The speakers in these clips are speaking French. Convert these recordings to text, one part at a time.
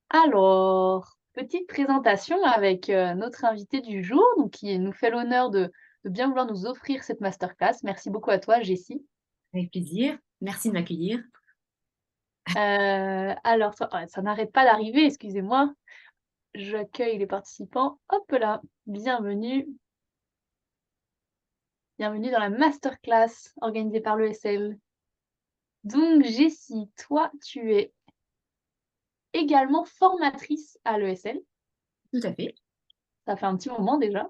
Alors, petite présentation avec, notre invité du jour, donc qui nous fait l'honneur de bien vouloir nous offrir cette masterclass. Merci beaucoup à toi, Jessie. Avec plaisir. Merci de m'accueillir. Alors ça n'arrête pas d'arriver, excusez-moi. J'accueille les participants. Hop là, bienvenue, bienvenue dans la masterclass organisée par l'ESL. Donc Jessie, toi, tu es également formatrice à l'ESL. Tout à fait. Ça fait un petit moment déjà.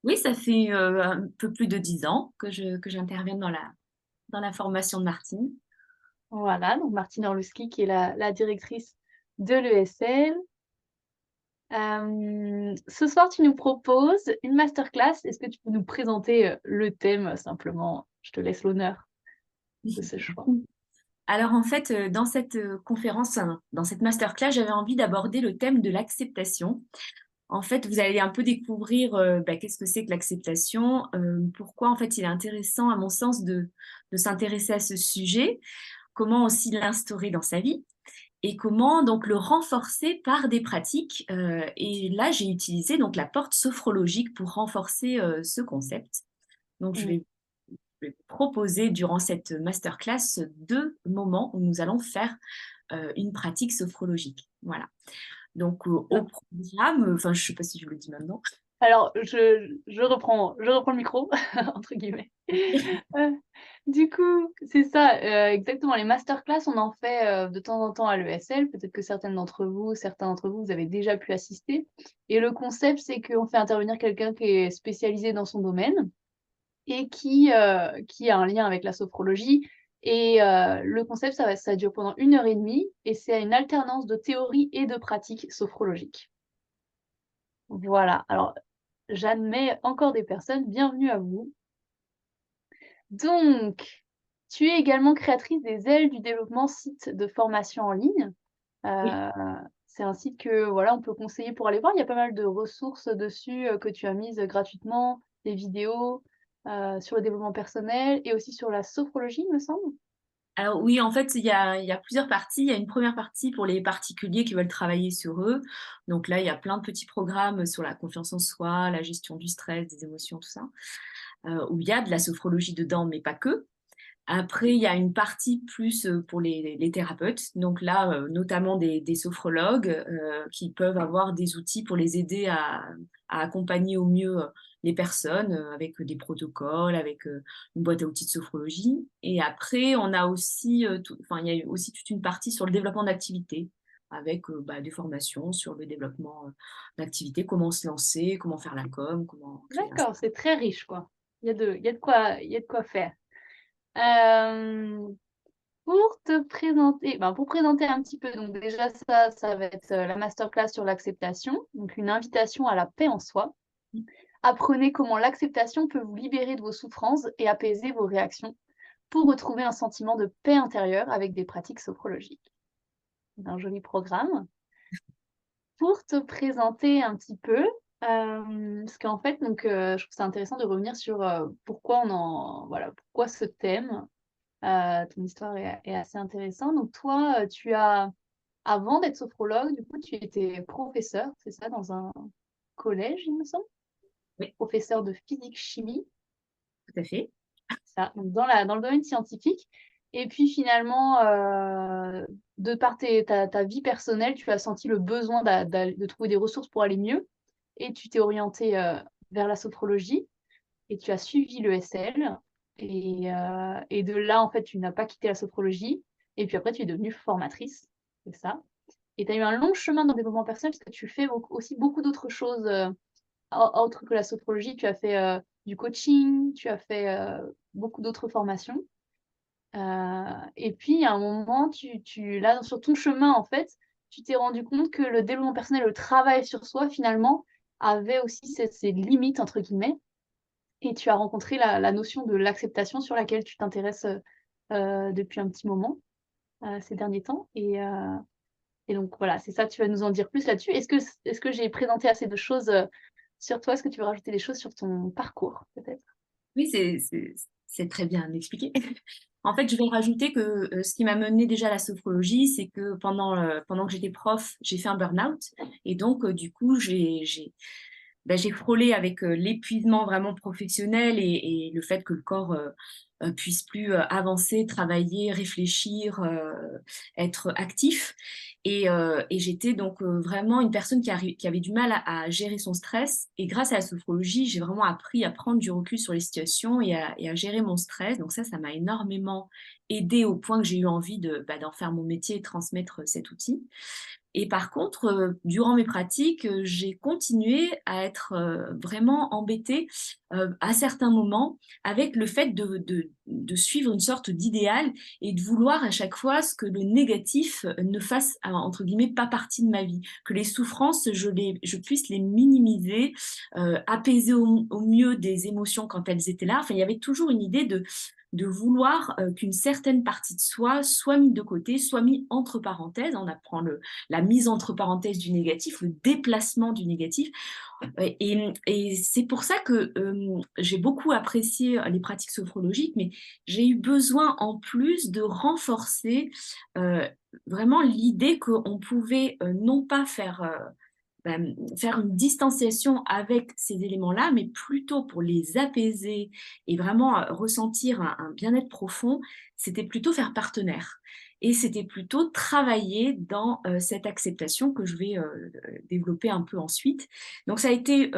Oui, ça fait un peu plus de 10 ans que j'interviens dans la formation de Martine. Voilà, donc Martine Orlowski qui est la directrice de l'ESL. Ce soir, tu nous proposes une masterclass. Est-ce que tu peux nous présenter, le thème, simplement? Je te laisse l'honneur de ce choix. Alors en fait, dans cette conférence, dans cette masterclass, j'avais envie d'aborder le thème de l'acceptation. En fait, vous allez un peu découvrir qu'est-ce que c'est que l'acceptation, pourquoi en fait il est intéressant à mon sens de s'intéresser à ce sujet, comment aussi l'instaurer dans sa vie. Et comment donc le renforcer par des pratiques. Et là, j'ai utilisé donc la porte sophrologique pour renforcer ce concept. Donc, Mmh. je vais proposer durant cette masterclass 2 moments où nous allons faire une pratique sophrologique. Voilà. Donc, au Top. programme, enfin, je ne sais pas si je le dis maintenant. Alors je reprends le micro entre guillemets. Heu, du coup, c'est ça, exactement, les masterclass, on en fait, de temps en temps à l'ESL. Peut-être que certains d'entre vous, vous avez déjà pu assister et le concept, c'est qu'on fait intervenir quelqu'un qui est spécialisé dans son domaine et qui a un lien avec la sophrologie et le concept, ça dure pendant 1 heure et demie et c'est une alternance de théorie et de pratique sophrologique. Voilà, alors j'admets encore des personnes, bienvenue à vous. Donc, tu es également créatrice des ailes du développement, site de formation en ligne. Oui. Heu, c'est un site que, voilà, on peut conseiller pour aller voir. Il y a pas mal de ressources dessus, que tu as mises gratuitement, des vidéos, sur le développement personnel et aussi sur la sophrologie, il me semble? Alors oui, en fait, il y a plusieurs parties. Il y a une première partie pour les particuliers qui veulent travailler sur eux. Donc là, il y a plein de petits programmes sur la confiance en soi, la gestion du stress, des émotions, tout ça, où il y a de la sophrologie dedans, mais pas que. Après, il y a une partie plus pour les thérapeutes. Donc là, notamment des sophrologues qui peuvent avoir des outils pour les aider à accompagner au mieux les personnes avec des protocoles, avec une boîte à outils de sophrologie. Et après, on a aussi, enfin, il y a aussi toute une partie sur le développement d'activités avec des formations sur le développement d'activités, comment se lancer, comment faire la com, comment créer un... D'accord, c'est très riche, quoi. Il y a de quoi faire. Hem, pour te présenter pour présenter un petit peu, donc déjà ça va être, la masterclass sur l'acceptation, donc une invitation à la paix en soi. Apprenez comment l'acceptation peut vous libérer de vos souffrances et apaiser vos réactions pour retrouver un sentiment de paix intérieure avec des pratiques sophrologiques. C'est un joli programme. Pour te présenter un petit peu, parce qu'en fait donc, je trouve ça intéressant de revenir sur, pourquoi ce thème. Ton histoire est assez intéressante. Donc toi, avant d'être sophrologue, du coup, tu étais professeur, c'est ça, dans un collège, il me semble? Oui, Professeur de physique-chimie, tout à fait. ça, donc dans le domaine scientifique et puis finalement, de par ta vie personnelle, tu as senti le besoin de trouver des ressources pour aller mieux et tu t'es orientée, vers la sophrologie et tu as suivi l'ESL et de là, en fait, tu n'as pas quitté la sophrologie et puis après tu es devenue formatrice, c'est ça? Et tu as eu un long chemin dans le développement personnel parce que tu fais aussi beaucoup d'autres choses, autres que la sophrologie. Tu as fait, du coaching, tu as fait, beaucoup d'autres formations, et puis à un moment, là, sur ton chemin, en fait, tu t'es rendu compte que le développement personnel, le travail sur soi, finalement, avait aussi ses «limites» entre guillemets et tu as rencontré la notion de l'acceptation sur laquelle tu t'intéresses, depuis un petit moment, ces derniers temps et donc voilà, c'est ça, tu vas nous en dire plus là-dessus. Est-ce que j'ai présenté assez de choses, sur toi? Est-ce que tu veux rajouter des choses sur ton parcours, peut-être? Oui, c'est très bien expliqué. En fait, je vais rajouter que ce qui m'a mené déjà à la sophrologie, c'est que pendant que j'étais prof, j'ai fait un burn-out. Et donc, du coup, j'ai frôlé avec l'épuisement vraiment professionnel et le fait que le corps puisse plus avancer, travailler, réfléchir, être actif. Et j'étais donc vraiment une personne qui avait du mal à gérer son stress. Et grâce à la sophrologie, j'ai vraiment appris à prendre du recul sur les situations et à gérer mon stress. Donc ça m'a énormément aidé au point que j'ai eu envie d'en faire mon métier et transmettre cet outil. Et par contre, durant mes pratiques, j'ai continué à être vraiment embêtée à certains moments avec le fait de suivre une sorte d'idéal et de vouloir à chaque fois ce que le négatif ne fasse, entre guillemets, pas partie de ma vie. Que les souffrances, je puisse les minimiser, apaiser au mieux des émotions quand elles étaient là. Enfin, il y avait toujours une idée de vouloir qu'une certaine partie de soi soit mise de côté, soit mise entre parenthèses. On apprend la mise entre parenthèses du négatif, le déplacement du négatif. Et c'est pour ça que j'ai beaucoup apprécié les pratiques sophrologiques, mais j'ai eu besoin en plus de renforcer vraiment l'idée qu'on pouvait non pas faire une distanciation avec ces éléments-là, mais plutôt pour les apaiser et vraiment ressentir un bien-être profond, c'était plutôt faire partenaire. Et c'était plutôt travailler dans cette acceptation que je vais développer un peu ensuite. Donc ça a été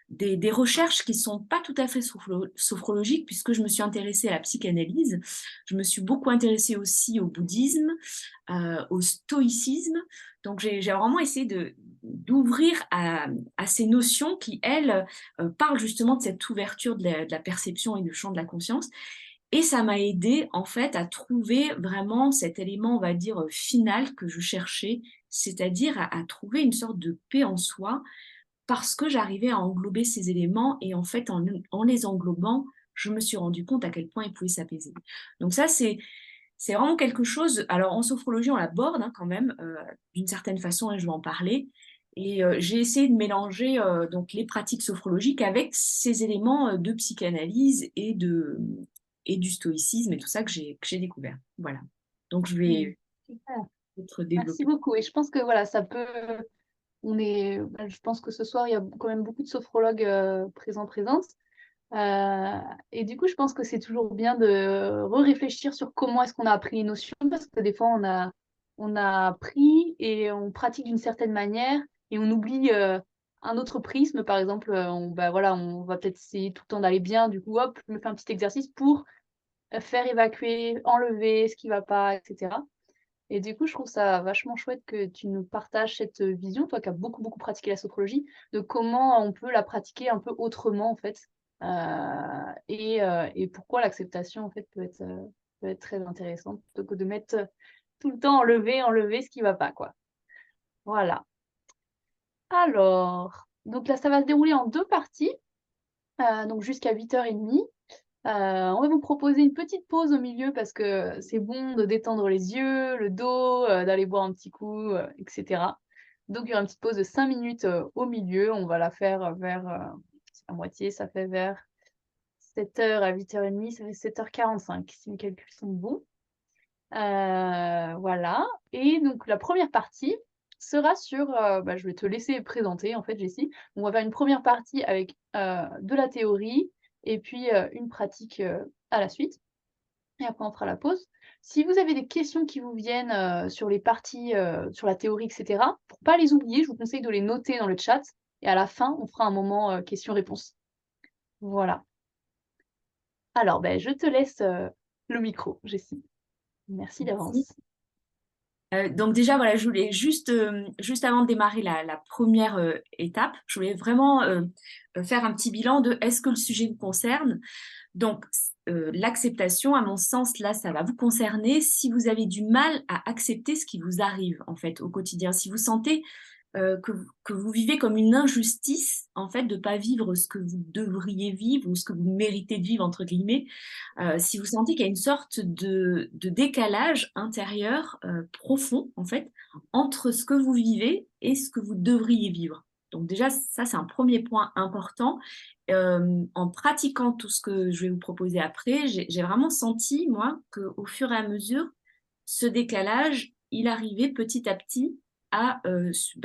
des recherches qui ne sont pas tout à fait sophrologiques, puisque je me suis intéressée à la psychanalyse, je me suis beaucoup intéressée aussi au bouddhisme, au stoïcisme. Donc j'ai vraiment essayé d'ouvrir à ces notions qui, elles, parlent justement de cette ouverture de la perception et du champ de la conscience. Et ça m'a aidé en fait à trouver vraiment cet élément, on va dire, final que je cherchais, c'est-à-dire à trouver une sorte de paix en soi, parce que j'arrivais à englober ces éléments et en fait en les englobant, je me suis rendu compte à quel point ils pouvaient s'apaiser. Donc ça, c'est vraiment quelque chose. Alors en sophrologie, on l'aborde quand même d'une certaine façon, et je vais en parler. Et j'ai essayé de mélanger donc les pratiques sophrologiques avec ces éléments de psychanalyse et du stoïcisme et tout ça que j'ai découvert. Voilà. Donc je Mm. vais Super. peut-être Merci développer. beaucoup. Et je pense que voilà, ça peut. Je pense que ce soir, il y a quand même beaucoup de sophrologues présentes. Et du coup, je pense que c'est toujours bien de réfléchir sur comment est-ce qu'on a appris les notions, parce que des fois, on a appris et on pratique d'une certaine manière et on oublie un autre prisme. Par exemple, on va peut-être essayer tout le temps d'aller bien. Du coup, hop, je me fais un petit exercice pour faire évacuer, enlever ce qui va pas, etc. Et du coup, je trouve ça vachement chouette que tu nous partages cette vision, toi qui as beaucoup, beaucoup pratiqué la sophrologie, de comment on peut la pratiquer un peu autrement, en fait, et pourquoi l'acceptation, en fait, peut être très intéressante, plutôt que de mettre tout le temps enlever ce qui va pas, quoi. Voilà. Alors, donc là, ça va se dérouler en deux parties, donc jusqu'à 8h30. On va vous proposer une petite pause au milieu parce que c'est bon de détendre les yeux, le dos, d'aller boire un petit coup, etc. Donc il y aura une petite pause de 5 minutes au milieu. On va la faire vers à moitié, ça fait vers 7h à 8h30, ça fait 7h45 si mes calculs sont bons. Voilà. Et donc la première partie sera sur, je vais te laisser présenter en fait, Jessie. On va faire une première partie avec de la théorie et puis une pratique à la suite. Et après, on fera la pause. Si vous avez des questions qui vous viennent sur les parties, sur la théorie, etc., pour pas les oublier, je vous conseille de les noter dans le chat. Et à la fin, on fera un moment questions-réponses. Voilà. Alors, je te laisse le micro, Jessie. Merci d'avance. Donc déjà, voilà, je voulais juste avant de démarrer la première étape, je voulais vraiment faire un petit bilan de est-ce que le sujet vous concerne. Donc, l'acceptation, à mon sens, là, ça va vous concerner si vous avez du mal à accepter ce qui vous arrive, en fait, au quotidien. Si vous sentez que vous vivez comme une injustice, en fait, de ne pas vivre ce que vous devriez vivre ou ce que vous méritez de vivre, entre guillemets, si vous sentez qu'il y a une sorte de décalage intérieur profond, en fait, entre ce que vous vivez et ce que vous devriez vivre. Donc déjà, ça, c'est un premier point important. En pratiquant tout ce que je vais vous proposer après, j'ai vraiment senti, moi, qu'au fur et à mesure, ce décalage, il arrivait petit à petit à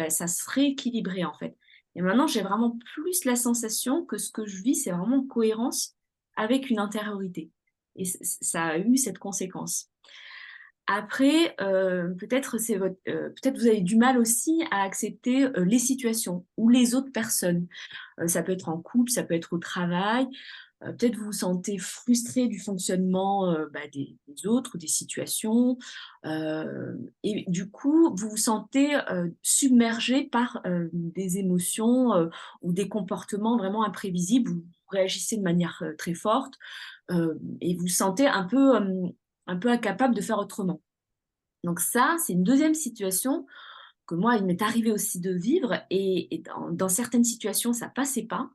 ça se rééquilibrer en fait. Et maintenant, j'ai vraiment plus la sensation que ce que je vis, c'est vraiment en cohérence avec une intériorité. Et ça a eu cette conséquence. Après, peut-être vous avez du mal aussi à accepter les situations ou les autres personnes. Ça peut être en couple, ça peut être au travail. Peut-être vous vous sentez frustré du fonctionnement des autres, des situations. Et du coup, vous vous sentez submergé par des émotions ou des comportements vraiment imprévisibles. Vous réagissez de manière très forte et vous vous sentez un peu incapable de faire autrement. Donc ça, c'est une deuxième situation que moi, il m'est arrivé aussi de vivre et dans certaines situations, ça passait pas.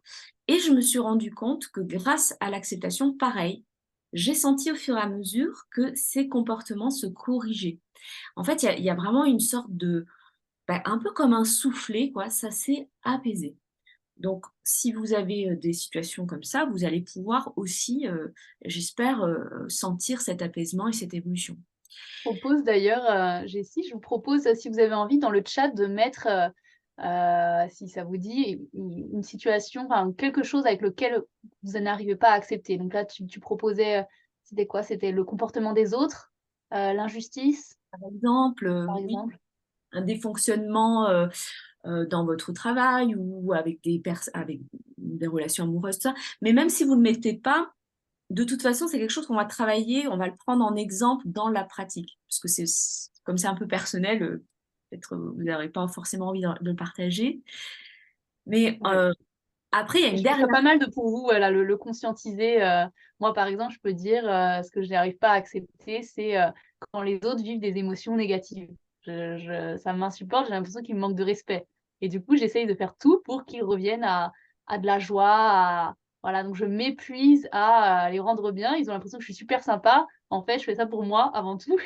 Et je me suis rendu compte que grâce à l'acceptation, pareil, j'ai senti au fur et à mesure que ces comportements se corrigeaient. En fait, il y a vraiment une sorte un peu comme un soufflet, quoi, ça s'est apaisé. Donc, si vous avez des situations comme ça, vous allez pouvoir aussi, j'espère, sentir cet apaisement et cette évolution. Propose d'ailleurs, Jessie, je vous propose, si vous avez envie, dans le chat, de mettre, si ça vous dit, une situation, enfin, quelque chose avec lequel vous n'arrivez pas à accepter. Donc là, tu proposais, c'était quoi? C'était le comportement des autres, l'injustice, Par exemple, par oui, exemple. un dysfonctionnement dans votre travail ou avec avec des relations amoureuses, tout ça. Mais même si vous ne le mettez pas, de toute façon, c'est quelque chose qu'on va travailler, on va le prendre en exemple dans la pratique. Parce que comme c'est un peu personnel, peut-être vous n'aurez pas forcément envie de le partager. Mais Ouais. après, il y a Et une je trouve ça dernière. pas mal de pour vous, voilà, le conscientiser. Moi, par exemple, je peux dire ce que je n'arrive pas à accepter, c'est quand les autres vivent des émotions négatives. Ça m'insupporte, j'ai l'impression qu'ils me manquent de respect. Et du coup, j'essaye de faire tout pour qu'ils reviennent à de la joie. Voilà, donc je m'épuise à les rendre bien. Ils ont l'impression que je suis super sympa. En fait, je fais ça pour moi avant tout.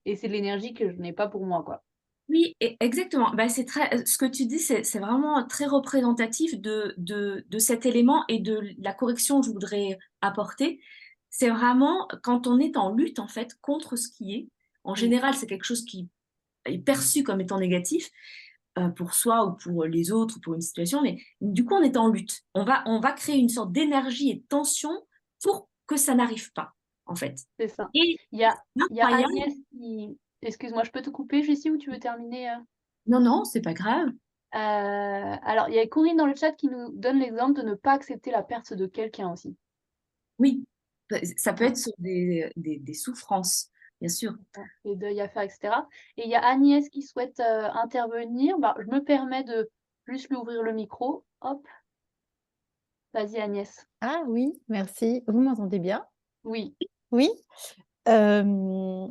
Et c'est de l'énergie que je n'ai pas pour moi, quoi. Oui, exactement. Bah, ce que tu dis, c'est vraiment très représentatif de cet élément et de la correction que je voudrais apporter. C'est vraiment quand on est en lutte, en fait, contre ce qui est. En Mm. général, c'est quelque chose qui est perçu comme étant négatif pour soi ou pour les autres ou pour une situation, mais du coup, on est en lutte. On va créer une sorte d'énergie et de tension pour que ça n'arrive pas, en fait. C'est ça. Et Il y a, c'est il y a incroyable. Agnès qui... Excuse-moi, je peux te couper, Jessie, ou tu veux terminer Non, non, c'est pas grave. Alors, il y a Corinne dans le chat qui nous donne l'exemple de ne pas accepter la perte de quelqu'un aussi. Oui, ça peut Ouais, être sur des souffrances, bien sûr. les deuils à faire, etc. Et il y a Agnès qui souhaite intervenir. Bah, je me permets de juste lui ouvrir le micro. Hop, vas-y Agnès. Ah oui, merci. Vous m'entendez bien? Oui, Oui. Moi,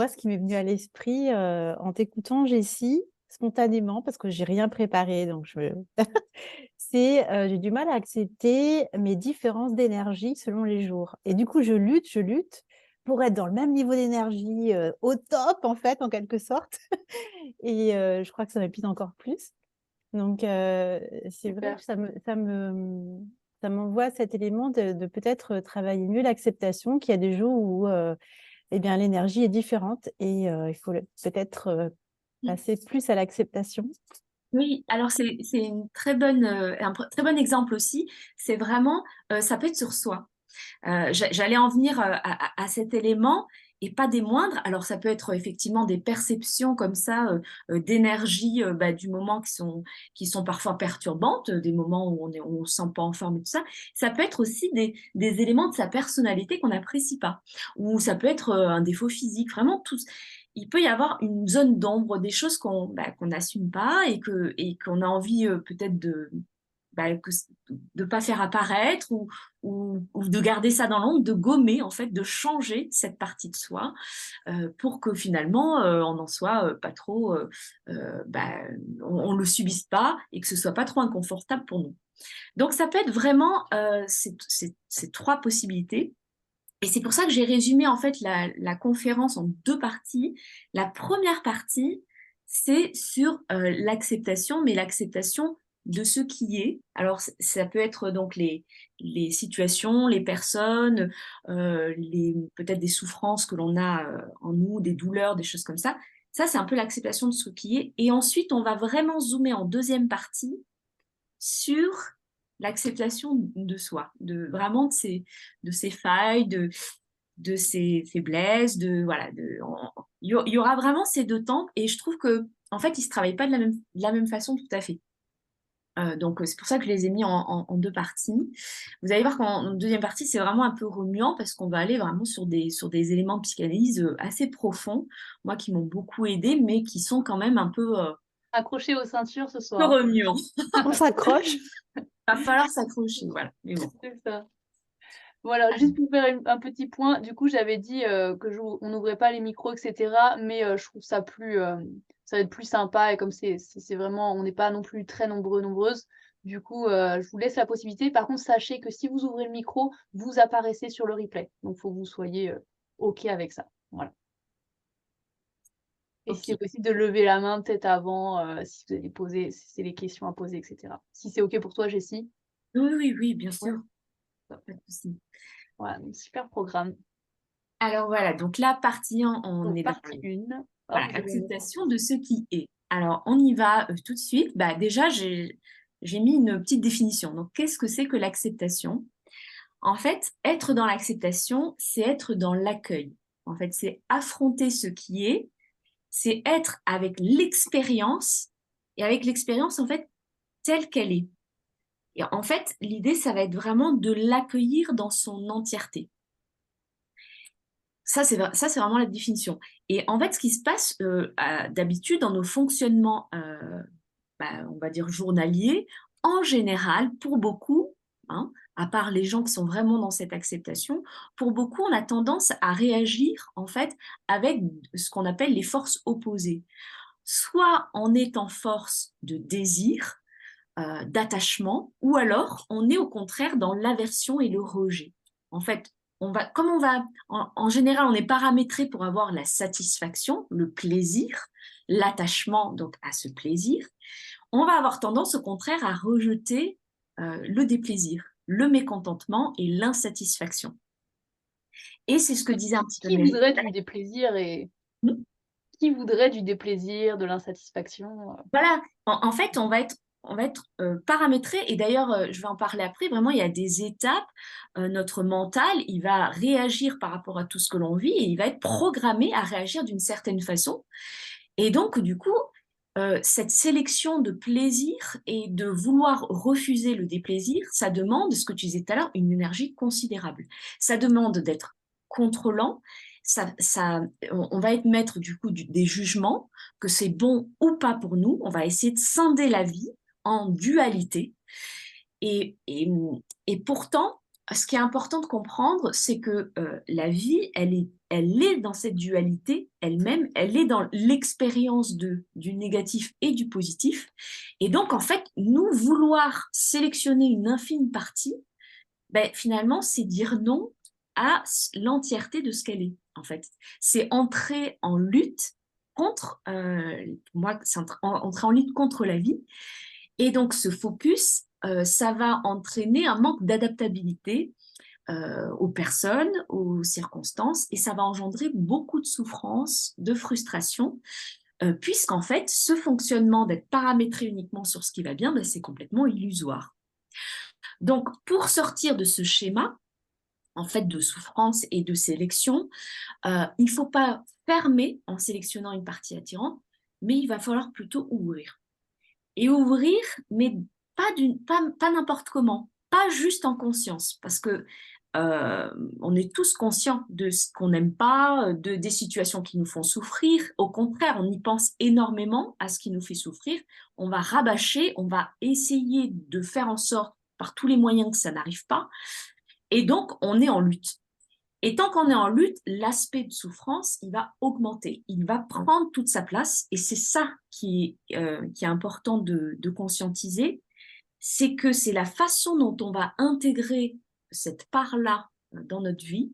ce qui m'est venu à l'esprit en t'écoutant, Jessie, spontanément, parce que j'ai rien préparé, donc c'est j'ai du mal à accepter mes différences d'énergie selon les jours. Et du coup, je lutte pour être dans le même niveau d'énergie au top, en fait, en quelque sorte. Et je crois que ça m'épuise encore plus. Donc, c'est vrai super. que ça m'envoie cet élément de peut-être travailler mieux l'acceptation, qu'il y a des jours où eh bien, l'énergie est différente et il faut peut-être passer plus à l'acceptation. Oui, alors c'est une très bonne, très bon exemple aussi. C'est vraiment, ça peut être sur soi. J'allais en venir à cet élément et pas des moindres. Alors, ça peut être effectivement des perceptions comme ça d'énergie du moment qui sont parfois perturbantes, des moments où on ne se sent pas en forme et tout ça. Ça peut être aussi des éléments de sa personnalité qu'on n'apprécie pas. Ou ça peut être un défaut physique, vraiment tout. Il peut y avoir une zone d'ombre, des choses qu'on n'assume pas et qu'on a envie peut-être de pas faire apparaître ou de garder ça dans l'ombre, de gommer en fait, de changer cette partie de soi pour que finalement on n'en soit pas trop, on le subisse pas et que ce soit pas trop inconfortable pour nous. Donc ça peut être vraiment ces trois possibilités. Et c'est pour ça que j'ai résumé en fait la conférence en deux parties. La première partie, c'est sur l'acceptation, mais l'acceptation de ce qui est. Alors, ça peut être donc les situations, les personnes, peut-être des souffrances que l'on a en nous, des douleurs, des choses comme ça. Ça, c'est un peu l'acceptation de ce qui est. Et ensuite, on va vraiment zoomer en deuxième partie sur l'acceptation de soi, vraiment de ses failles, de ses faiblesses, voilà, il y aura vraiment ces deux temps, et je trouve que en fait, ils se travaillent pas de la même façon tout à fait. Donc c'est pour ça que je les ai mis en deux parties. Vous allez voir qu'en deuxième partie, c'est vraiment un peu remuant parce qu'on va aller vraiment sur des éléments de psychanalyse assez profonds, moi qui m'ont beaucoup aidé, mais qui sont quand même un peu Accroché aux ceintures ce peu soir. remuants. On s'accroche. Va falloir s'accrocher, voilà. Mais bon. C'est ça. Voilà, juste pour faire un petit point, du coup, j'avais dit on n'ouvrait pas les micros, etc. Mais je trouve ça ça va être plus sympa et comme c'est vraiment, on n'est pas non plus très nombreuses. Du coup, je vous laisse la possibilité. Par contre, sachez que si vous ouvrez le micro, vous apparaissez sur le replay. Donc, il faut que vous soyez OK avec ça. Voilà. Et si c'est possible de lever la main peut-être avant, si vous allez poser, si c'est les questions à poser, etc. Si c'est OK pour toi, Jessie. Oui, bien sûr. Ouais. Pas de souci. Voilà, donc, super programme. Alors voilà, donc la partie 1, on Donc, est partie 1. voilà, acceptation de ce qui est. Alors, on y va tout de suite. Bah, déjà, j'ai mis une petite définition. Donc, qu'est-ce que c'est que l'acceptation? En fait, être dans l'acceptation, c'est être dans l'accueil. En fait, c'est affronter ce qui est, c'est être avec l'expérience, et avec l'expérience, en fait, telle qu'elle est. Et en fait, l'idée, ça va être vraiment de l'accueillir dans son entièreté. Ça, c'est vraiment la définition. Et en fait, ce qui se passe d'habitude dans nos fonctionnements, on va dire journaliers, en général, pour beaucoup, hein, à part les gens qui sont vraiment dans cette acceptation, pour beaucoup, on a tendance à réagir en fait avec ce qu'on appelle les forces opposées. Soit on est en force de désir, d'attachement, ou alors on est au contraire dans l'aversion et le rejet. En fait, en général, on est paramétré pour avoir la satisfaction, le plaisir, l'attachement donc à ce plaisir. On va avoir tendance au contraire à rejeter le déplaisir, le mécontentement et l'insatisfaction. Et c'est ce que disait un petit peu Qui Mary. voudrait du déplaisir qui voudrait du déplaisir, de l'insatisfaction? Voilà, en fait, on va être paramétré, et d'ailleurs, je vais en parler après, vraiment, il y a des étapes, notre mental, il va réagir par rapport à tout ce que l'on vit, et il va être programmé à réagir d'une certaine façon. Et donc, du coup, cette sélection de plaisir et de vouloir refuser le déplaisir, ça demande, ce que tu disais tout à l'heure, une énergie considérable. Ça demande d'être contrôlant, on va être maître du coup des jugements, que c'est bon ou pas pour nous. On va essayer de scinder la vie en dualité. Et pourtant, ce qui est important de comprendre, c'est que la vie, elle est dans cette dualité elle-même, elle est dans l'expérience du négatif et du positif. Et donc, en fait, nous vouloir sélectionner une infime partie, ben, finalement, c'est dire non à l'entièreté de ce qu'elle est, en fait. C'est entrer en lutte contre, pour moi, c'est entrer en lutte contre la vie. Et donc, ce focus, ça va entraîner un manque d'adaptabilité aux personnes, aux circonstances, et ça va engendrer beaucoup de souffrance, de frustration, puisqu'en fait, ce fonctionnement d'être paramétré uniquement sur ce qui va bien, ben, c'est complètement illusoire. Donc, pour sortir de ce schéma, en fait, de souffrance et de sélection, il ne faut pas fermer en sélectionnant une partie attirante, mais il va falloir plutôt ouvrir. Et ouvrir, mais pas n'importe comment, pas juste en conscience, parce que on est tous conscients de ce qu'on n'aime pas, des situations qui nous font souffrir. Au contraire, on y pense énormément à ce qui nous fait souffrir. On va rabâcher, on va essayer de faire en sorte par tous les moyens que ça n'arrive pas. Et donc, on est en lutte. Et tant qu'on est en lutte, l'aspect de souffrance, il va augmenter, il va prendre toute sa place. Et c'est ça qui est important de conscientiser, c'est que c'est la façon dont on va intégrer cette part-là dans notre vie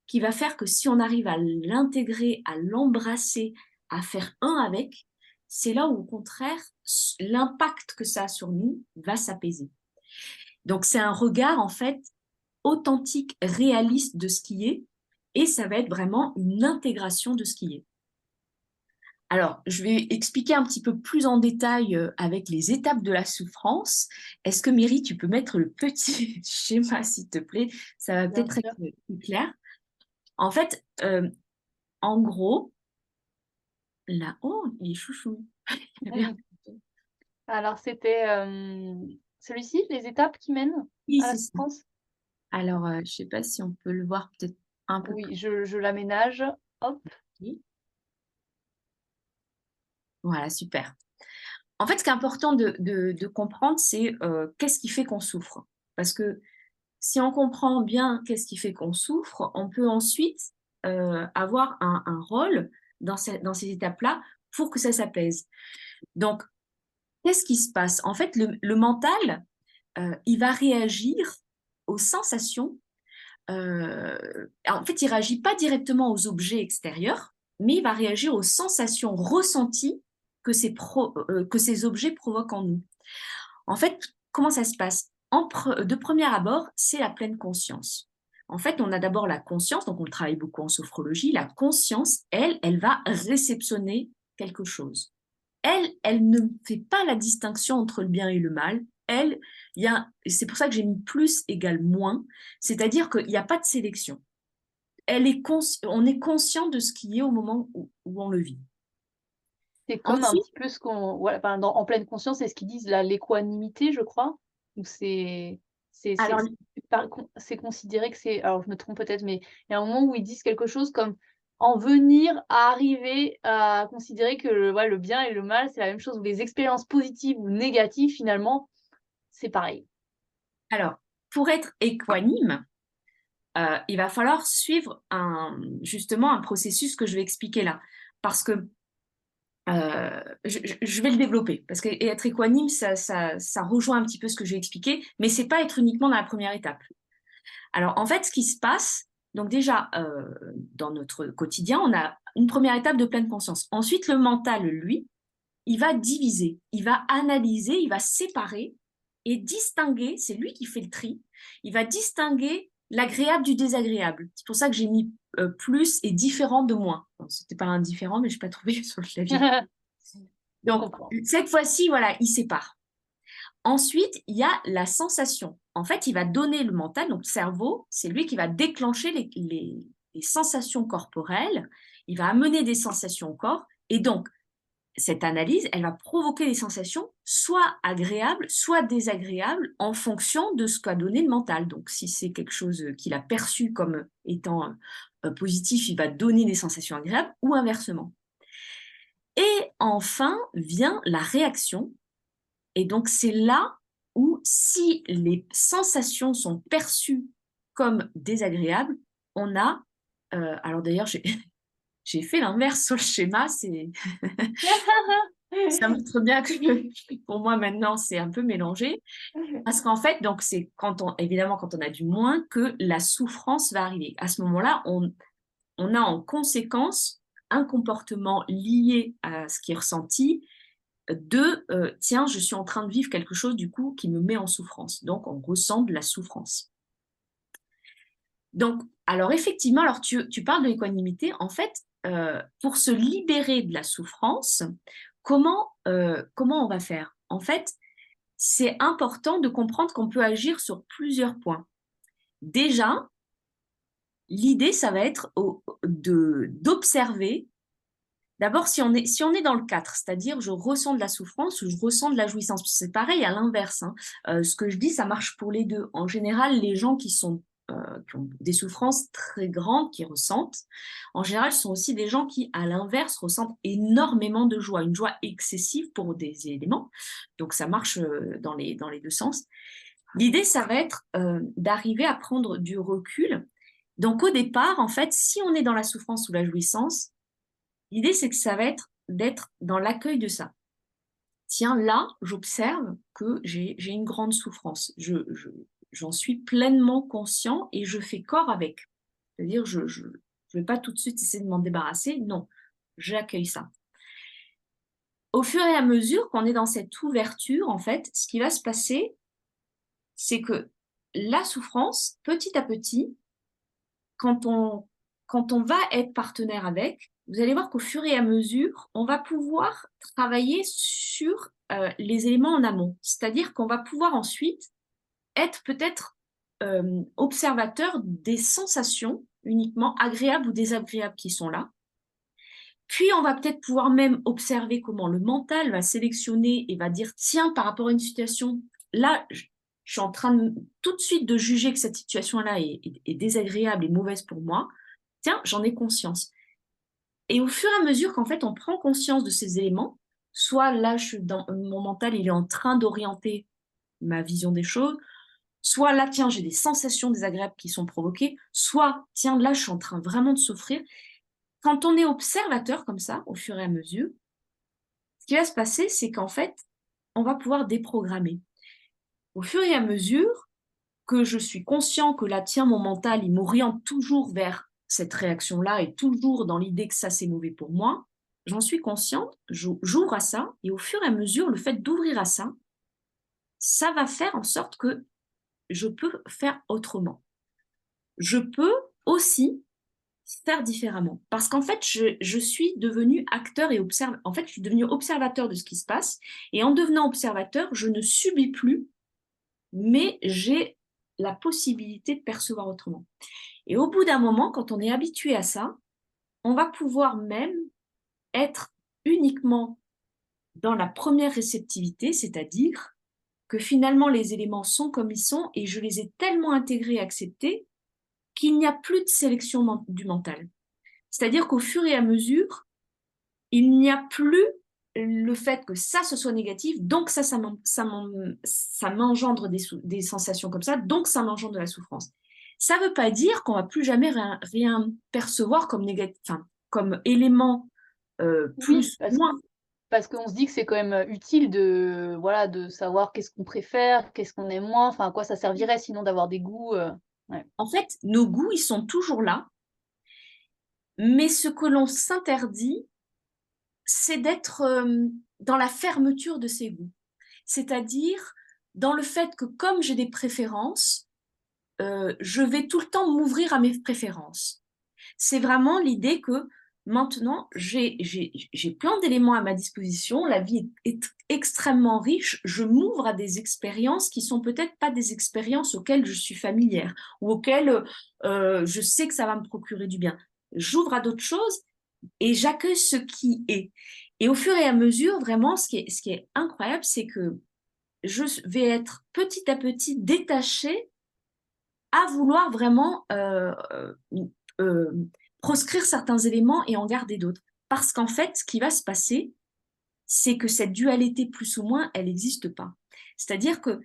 qui va faire que si on arrive à l'intégrer, à l'embrasser, à faire un avec, c'est là où, au contraire, l'impact que ça a sur nous va s'apaiser. Donc, c'est un regard, en fait, authentique, réaliste de ce qui est, et ça va être vraiment une intégration de ce qui est. Alors, je vais expliquer un petit peu plus en détail avec les étapes de la souffrance. Est-ce que, Méry, tu peux mettre le petit schéma, s'il te plaît? Ça va Bien peut-être sûr. être plus clair. En fait, en gros, là, oh, il est chouchou. Alors, c'était celui-ci, les étapes qui mènent Oui, à la c'est ça. souffrance. Alors, je ne sais pas si on peut le voir peut-être un peu Oui, plus. je l'aménage. Hop. Voilà, super. En fait, ce qui est important de comprendre, c'est qu'est-ce qui fait qu'on souffre. Parce que si on comprend bien qu'est-ce qui fait qu'on souffre, on peut ensuite avoir un rôle dans ces étapes-là pour que ça s'apaise. Donc, qu'est-ce qui se passe? En fait, le mental, il va réagir aux sensations. En fait, il ne réagit pas directement aux objets extérieurs, mais il va réagir aux sensations ressenties que ces objets provoquent en nous. En fait, comment ça se passe? De premier abord, c'est la pleine conscience. En fait, on a d'abord la conscience, donc on travaille beaucoup en sophrologie. La conscience, elle va réceptionner quelque chose. Elle ne fait pas la distinction entre le bien et le mal. C'est pour ça que j'ai mis plus égale moins, c'est-à-dire qu'il n'y a pas de sélection. On est conscient de ce qui est au moment où on le vit. C'est comme un Ensuite, petit peu ce qu'on. Voilà, enfin, en pleine conscience, c'est ce qu'ils disent là, l'équanimité, je crois. Ou alors, c'est considéré que c'est. Alors, je me trompe peut-être, mais il y a un moment où ils disent quelque chose comme en venir à arriver à considérer que ouais, le bien et le mal, c'est la même chose, ou les expériences positives ou négatives, finalement, c'est pareil. alors, pour être équanime, il va falloir suivre justement un processus que je vais expliquer là. Parce que je vais le développer. Parce que être équanime, ça rejoint un petit peu ce que j'ai expliqué, mais c'est pas être uniquement dans la première étape. Alors, en fait, ce qui se passe, donc déjà, dans notre quotidien, on a une première étape de pleine conscience. Ensuite, le mental, lui, il va diviser, il va analyser, il va séparer et distinguer, c'est lui qui fait le tri, il va distinguer l'agréable du désagréable. C'est pour ça que j'ai mis plus et différent de moins. Bon, c'était pas indifférent, mais je n'ai pas trouvé sur le clavier. Je Donc, comprends. cette fois-ci, voilà, il sépare. Ensuite, il y a la sensation. En fait, il va donner le mental, donc le cerveau, c'est lui qui va déclencher les sensations corporelles, il va amener des sensations au corps, et donc, cette analyse, elle va provoquer des sensations soit agréables, soit désagréables en fonction de ce qu'a donné le mental. Donc, si c'est quelque chose qu'il a perçu comme étant positif, il va donner des sensations agréables ou inversement. Et enfin vient la réaction. Et donc, c'est là où, si les sensations sont perçues comme désagréables, on a... alors d'ailleurs, j'ai fait l'inverse sur le schéma, ça montre bien que pour moi maintenant c'est un peu mélangé parce qu'en fait donc c'est évidemment quand on a du moins que la souffrance va arriver. À ce moment-là, on a en conséquence un comportement lié à ce qui est ressenti tiens, je suis en train de vivre quelque chose du coup qui me met en souffrance. Donc on ressent de la souffrance. Donc alors effectivement, alors tu parles de l'équanimité, en fait pour se libérer de la souffrance, comment on va faire? En fait, c'est important de comprendre qu'on peut agir sur plusieurs points. Déjà, l'idée, ça va être d'observer. D'abord, si on est dans le 4, c'est-à-dire je ressens de la souffrance ou je ressens de la jouissance. C'est pareil à l'inverse, hein. Ce que je dis, ça marche pour les deux. En général, les gens qui ont des souffrances très grandes, qui ressentent, en général, ce sont aussi des gens qui, à l'inverse, ressentent énormément de joie, une joie excessive pour des éléments. Donc, ça marche dans les deux sens. L'idée, ça va être d'arriver à prendre du recul. Donc, au départ, en fait, si on est dans la souffrance ou la jouissance, l'idée, c'est que ça va être d'être dans l'accueil de ça. Tiens, là, j'observe que j'ai une grande souffrance. J'en suis pleinement conscient et je fais corps avec. C'est-à-dire, je ne vais pas tout de suite essayer de m'en débarrasser. Non, j'accueille ça. au fur et à mesure qu'on est dans cette ouverture, en fait, ce qui va se passer, c'est que la souffrance, petit à petit, quand on va être partenaire avec, vous allez voir qu'au fur et à mesure, on va pouvoir travailler sur les éléments en amont. C'est-à-dire qu'on va pouvoir ensuite être peut-être observateur des sensations uniquement agréables ou désagréables qui sont là. Puis, on va peut-être pouvoir même observer comment le mental va sélectionner et va dire, tiens, par rapport à une situation, là, je suis en train tout de suite de juger que cette situation-là est désagréable et mauvaise pour moi. Tiens, j'en ai conscience. Et au fur et à mesure qu'en fait, on prend conscience de ces éléments, soit là, mon mental, il est en train d'orienter ma vision des choses, soit là, tiens, j'ai des sensations désagréables qui sont provoquées, soit, tiens, là, je suis en train vraiment de souffrir. Quand on est observateur comme ça, au fur et à mesure, ce qui va se passer, c'est qu'en fait, on va pouvoir déprogrammer. Au fur et à mesure que je suis conscient que là, tiens, mon mental, il m'oriente toujours vers cette réaction-là et toujours dans l'idée que ça, c'est mauvais pour moi, j'en suis consciente, j'ouvre à ça, et au fur et à mesure, le fait d'ouvrir à ça, ça va faire en sorte que je peux faire autrement. Je peux aussi faire différemment. Parce qu'en fait, je suis devenue acteur et en fait, je suis devenue observateur de ce qui se passe. Et en devenant observateur, je ne subis plus, mais j'ai la possibilité de percevoir autrement. Et au bout d'un moment, quand on est habitué à ça, on va pouvoir même être uniquement dans la première réceptivité, c'est-à-dire que finalement les éléments sont comme ils sont et je les ai tellement intégrés et acceptés qu'il n'y a plus de sélection du mental. C'est-à-dire qu'au fur et à mesure, il n'y a plus le fait que ça, ce soit négatif, donc ça m'engendre des sensations comme ça, donc ça m'engendre de la souffrance. Ça ne veut pas dire qu'on ne va plus jamais rien percevoir comme négatif, enfin, comme élément plus ou moins. Parce qu'on se dit que c'est quand même utile de, voilà, de savoir qu'est-ce qu'on préfère, qu'est-ce qu'on aime moins, enfin, à quoi ça servirait sinon d'avoir des goûts. Ouais. En fait, nos goûts, ils sont toujours là, mais ce que l'on s'interdit, c'est d'être dans la fermeture de ses goûts. C'est-à-dire dans le fait que comme j'ai des préférences, je vais tout le temps m'ouvrir à mes préférences. C'est vraiment l'idée que maintenant, j'ai plein d'éléments à ma disposition, la vie est extrêmement riche, je m'ouvre à des expériences qui sont peut-être pas des expériences auxquelles je suis familière ou auxquelles je sais que ça va me procurer du bien. J'ouvre à d'autres choses et j'accueille ce qui est. Et au fur et à mesure, vraiment, ce qui est incroyable, c'est que je vais être petit à petit détachée à vouloir vraiment proscrire certains éléments et en garder d'autres. Parce qu'en fait, ce qui va se passer, c'est que cette dualité plus ou moins, elle n'existe pas. C'est-à-dire que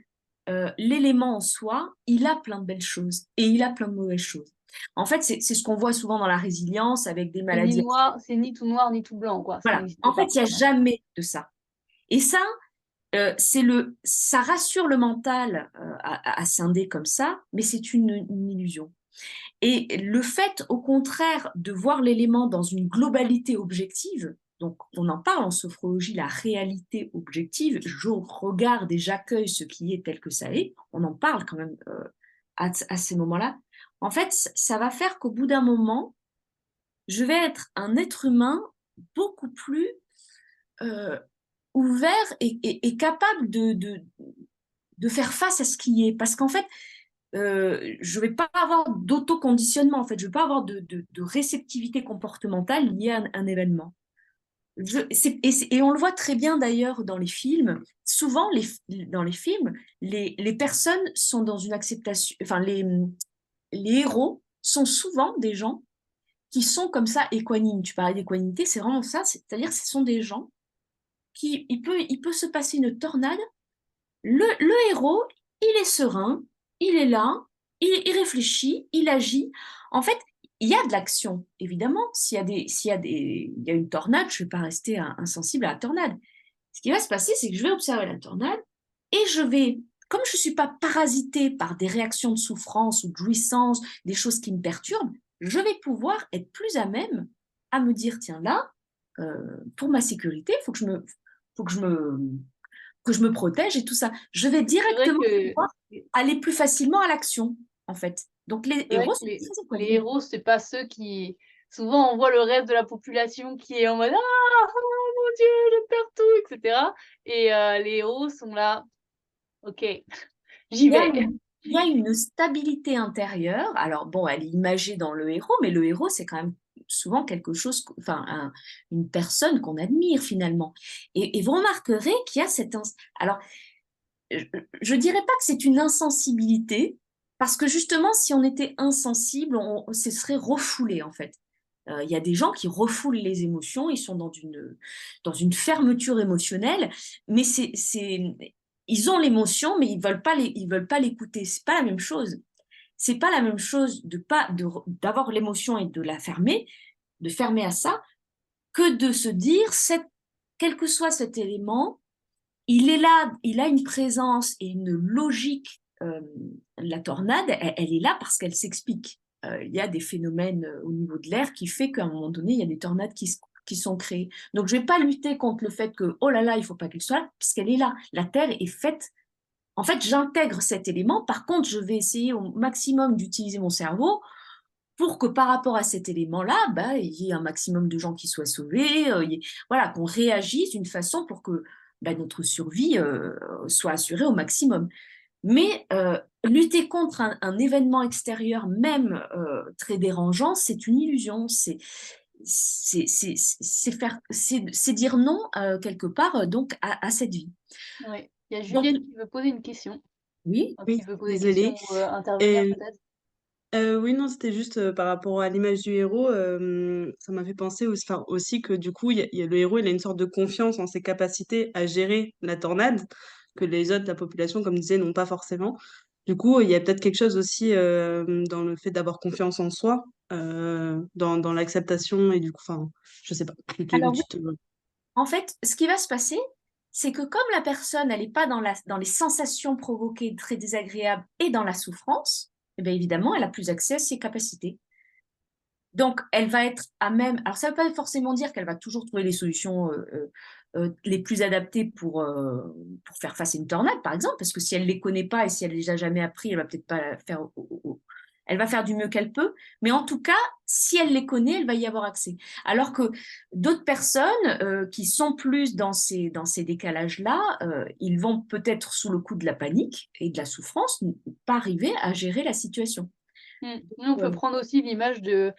l'élément en soi, il a plein de belles choses et il a plein de mauvaises choses. En fait, c'est ce qu'on voit souvent dans la résilience avec des maladies. C'est ni tout noir ni tout blanc, quoi. Voilà. En fait, il n'y a jamais de ça. Et ça, ça rassure le mental à scinder comme ça, mais c'est une illusion. Et le fait, au contraire, de voir l'élément dans une globalité objective, donc on en parle en sophrologie, la réalité objective, je regarde et j'accueille ce qui est tel que ça est, on en parle quand même à ces moments-là. En fait, ça va faire qu'au bout d'un moment, je vais être un être humain beaucoup plus ouvert et capable de faire face à ce qui est. Parce qu'en fait, je ne vais pas avoir d'autoconditionnement, en fait, je ne vais pas avoir de réceptivité comportementale liée à un événement. Et on le voit très bien d'ailleurs dans les films. Souvent, dans les films, les personnes sont dans une acceptation, enfin, les héros sont souvent des gens qui sont comme ça équanimes. Tu parlais d'équanimité, c'est vraiment ça, c'est-à-dire que ce sont des gens il peut se passer une tornade, le héros, il est serein, il est là, il réfléchit, il agit. En fait, il y a de l'action, évidemment. S'il y a une tornade, je ne vais pas rester insensible à la tornade. Ce qui va se passer, c'est que je vais observer la tornade et comme je ne suis pas parasitée par des réactions de souffrance ou de jouissance, des choses qui me perturbent, je vais pouvoir être plus à même à me dire, tiens là, pour ma sécurité, il faut que faut que je me protège et tout ça. Je vais C'est vrai directement que pouvoir aller plus facilement à l'action, en fait. Donc, les c'est vrai héros que sont très les épanouis. héros, c'est pas ceux qui. Souvent, on voit le reste de la population qui est en mode ah, oh mon Dieu, je perds tout, etc. Et les héros sont là, ok, j'y Il y a vais. il y a une stabilité intérieure. Alors, bon, elle est imagée dans le héros, mais le héros, c'est quand même souvent quelque chose, enfin, une personne qu'on admire finalement. Et vous remarquerez qu'il y a cette... Alors, je ne dirais pas que c'est une insensibilité, parce que justement, si on était insensible, ce serait refoulé en fait. Il y a des gens qui refoulent les émotions, ils sont dans une fermeture émotionnelle, mais ils ont l'émotion, mais ils veulent pas l'écouter. C'est pas la même chose. C'est pas la même chose d'avoir l'émotion et de la fermer, de fermer à ça, que de se dire, quel que soit cet élément, il est là, il a une présence et une logique. La tornade, elle est là parce qu'elle s'explique. Il y a des phénomènes au niveau de l'air qui fait qu'à un moment donné, il y a des tornades qui sont créées. Donc, je ne vais pas lutter contre le fait que, oh là là, il ne faut pas qu'elle soit là, parce qu'elle est là. La Terre est faite. En fait, j'intègre cet élément. Par contre, je vais essayer au maximum d'utiliser mon cerveau pour que par rapport à cet élément-là, bah, il y ait un maximum de gens qui soient sauvés, voilà, qu'on réagisse d'une façon pour que bah, notre survie soit assurée au maximum. Mais lutter contre un événement extérieur, même très dérangeant, c'est une illusion. C'est dire non quelque part donc à cette vie. Ouais. Il y a Donc Juliette qui veut poser une question. oui, Enfin, Oui, qui veut poser une désolée. question ou intervenir Euh, peut-être. oui, non, c'était juste par rapport à l'image du héros. Ça m'a fait penser aussi que du coup, le héros, il a une sorte de confiance en ses capacités à gérer la tornade, que les autres, la population, comme disait, n'ont pas forcément. Du coup, il y a peut-être quelque chose aussi dans le fait d'avoir confiance en soi, dans l'acceptation et du coup, enfin, je sais pas. alors oui, en fait, ce qui va se passer, c'est que comme la personne, elle n'est pas dans les sensations provoquées très désagréables et dans la souffrance, eh bien évidemment, elle a plus accès à ses capacités. Donc, elle va être à même. Alors, ça ne veut pas forcément dire qu'elle va toujours trouver les solutions les plus adaptées pour faire face à une tornade, par exemple, parce que si elle ne les connaît pas et si elle ne les a jamais appris, elle va peut-être pas la faire. Elle va faire du mieux qu'elle peut, mais en tout cas, si elle les connaît, elle va y avoir accès. Alors que d'autres personnes qui sont plus dans ces décalages-là, ils vont peut-être sous le coup de la panique et de la souffrance, ne pas arriver à gérer la situation. Nous, on peut prendre aussi l'image de.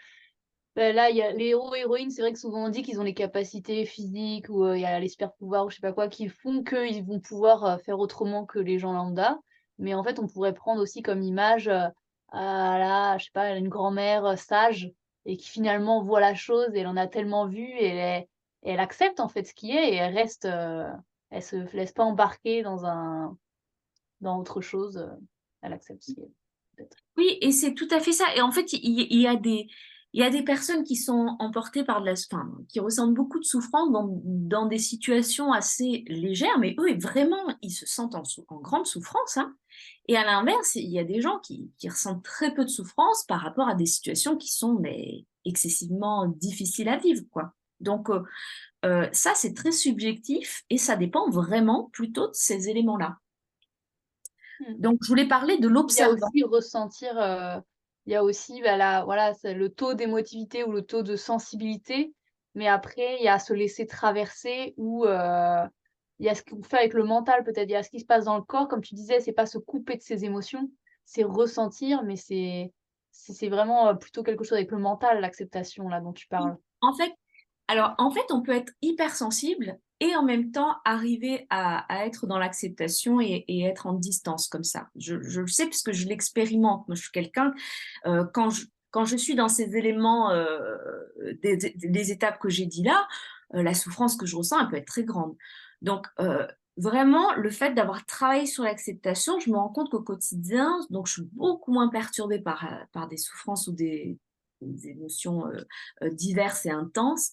Bah, là, il y a les héros et héroïnes, c'est vrai que souvent on dit qu'ils ont les capacités physiques ou il y a les super pouvoirs ou je sais pas quoi qui font qu'ils vont pouvoir faire autrement que les gens lambda. Mais en fait, on pourrait prendre aussi comme image là, je sais pas, une grand-mère sage et qui finalement voit la chose et elle en a tellement vu et elle accepte en fait ce qui est et elle reste, elle se laisse pas embarquer dans autre chose. Elle accepte ce qui est, peut-être. Oui, et c'est tout à fait ça. Et en fait, il y a des personnes qui sont emportées par enfin, qui ressentent beaucoup de souffrance dans des situations assez légères, mais eux, vraiment, ils se sentent en grande souffrance, hein. Et à l'inverse, il y a des gens qui ressentent très peu de souffrance par rapport à des situations qui sont mais, excessivement difficiles à vivre, quoi. Donc, ça, c'est très subjectif et ça dépend vraiment plutôt de ces éléments-là. Mmh. Donc, je voulais parler de Il y a l'observant. aussi ressentir, il y a aussi, bah, voilà, c'est le taux d'émotivité ou le taux de sensibilité, mais après, il y a se laisser traverser ou, il y a ce qu'on fait avec le mental peut-être. Il y a ce qui se passe dans le corps, comme tu disais, c'est pas se couper de ses émotions, c'est ressentir, mais c'est vraiment, plutôt quelque chose avec le mental, l'acceptation là dont tu parles. En fait, en fait, on peut être hypersensible et en même temps arriver à être dans l'acceptation et être en distance comme ça. Je le sais parce que je l'expérimente. Moi, je suis quelqu'un, quand je suis dans ces éléments, des étapes que j'ai dit là, la souffrance que je ressens, elle peut être très grande. Donc, vraiment, le fait d'avoir travaillé sur l'acceptation, je me rends compte qu'au quotidien, donc je suis beaucoup moins perturbée par des souffrances ou des émotions diverses et intenses.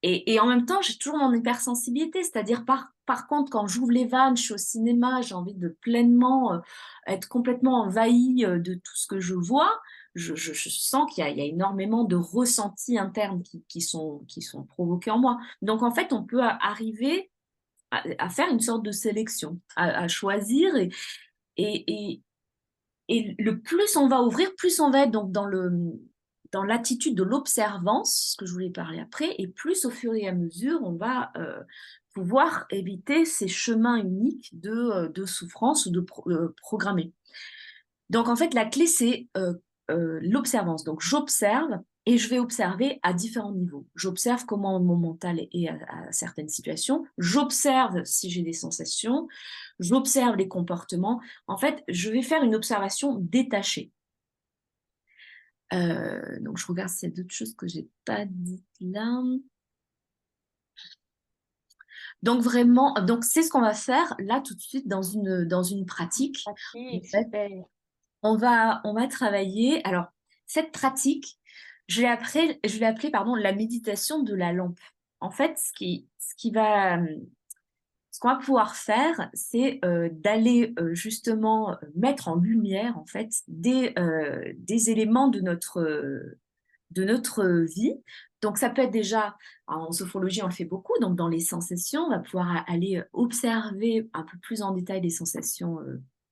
Et en même temps, j'ai toujours mon hypersensibilité, c'est-à-dire par contre, quand j'ouvre les vannes, je suis au cinéma, j'ai envie de pleinement être complètement envahie de tout ce que je vois. Je sens qu'il y a énormément de ressentis internes qui sont provoqués en moi. Donc en fait, on peut arriver à faire une sorte de sélection, à choisir et le plus on va ouvrir, plus on va être donc dans l'attitude de l'observance, ce que je voulais parler après, et plus au fur et à mesure, on va pouvoir éviter ces chemins uniques de souffrance ou de programmer. Donc en fait, la clé, c'est l'observance. Donc j'observe et je vais observer à différents niveaux. J'observe comment mon mental est à certaines situations. J'observe si j'ai des sensations. J'observe les comportements. En fait, je vais faire une observation détachée. Donc je regarde s'il y a d'autres choses que j'ai pas dites là. Donc vraiment, donc c'est ce qu'on va faire là tout de suite dans une pratique. En fait, Super. on va travailler. Alors, cette pratique, je l'ai appelée, pardon, la méditation de la lampe. En fait, ce qu'on va pouvoir faire, c'est d'aller justement mettre en lumière, en fait, des éléments de notre vie. Donc, ça peut être déjà, en sophrologie, on le fait beaucoup, donc dans les sensations, on va pouvoir aller observer un peu plus en détail les sensations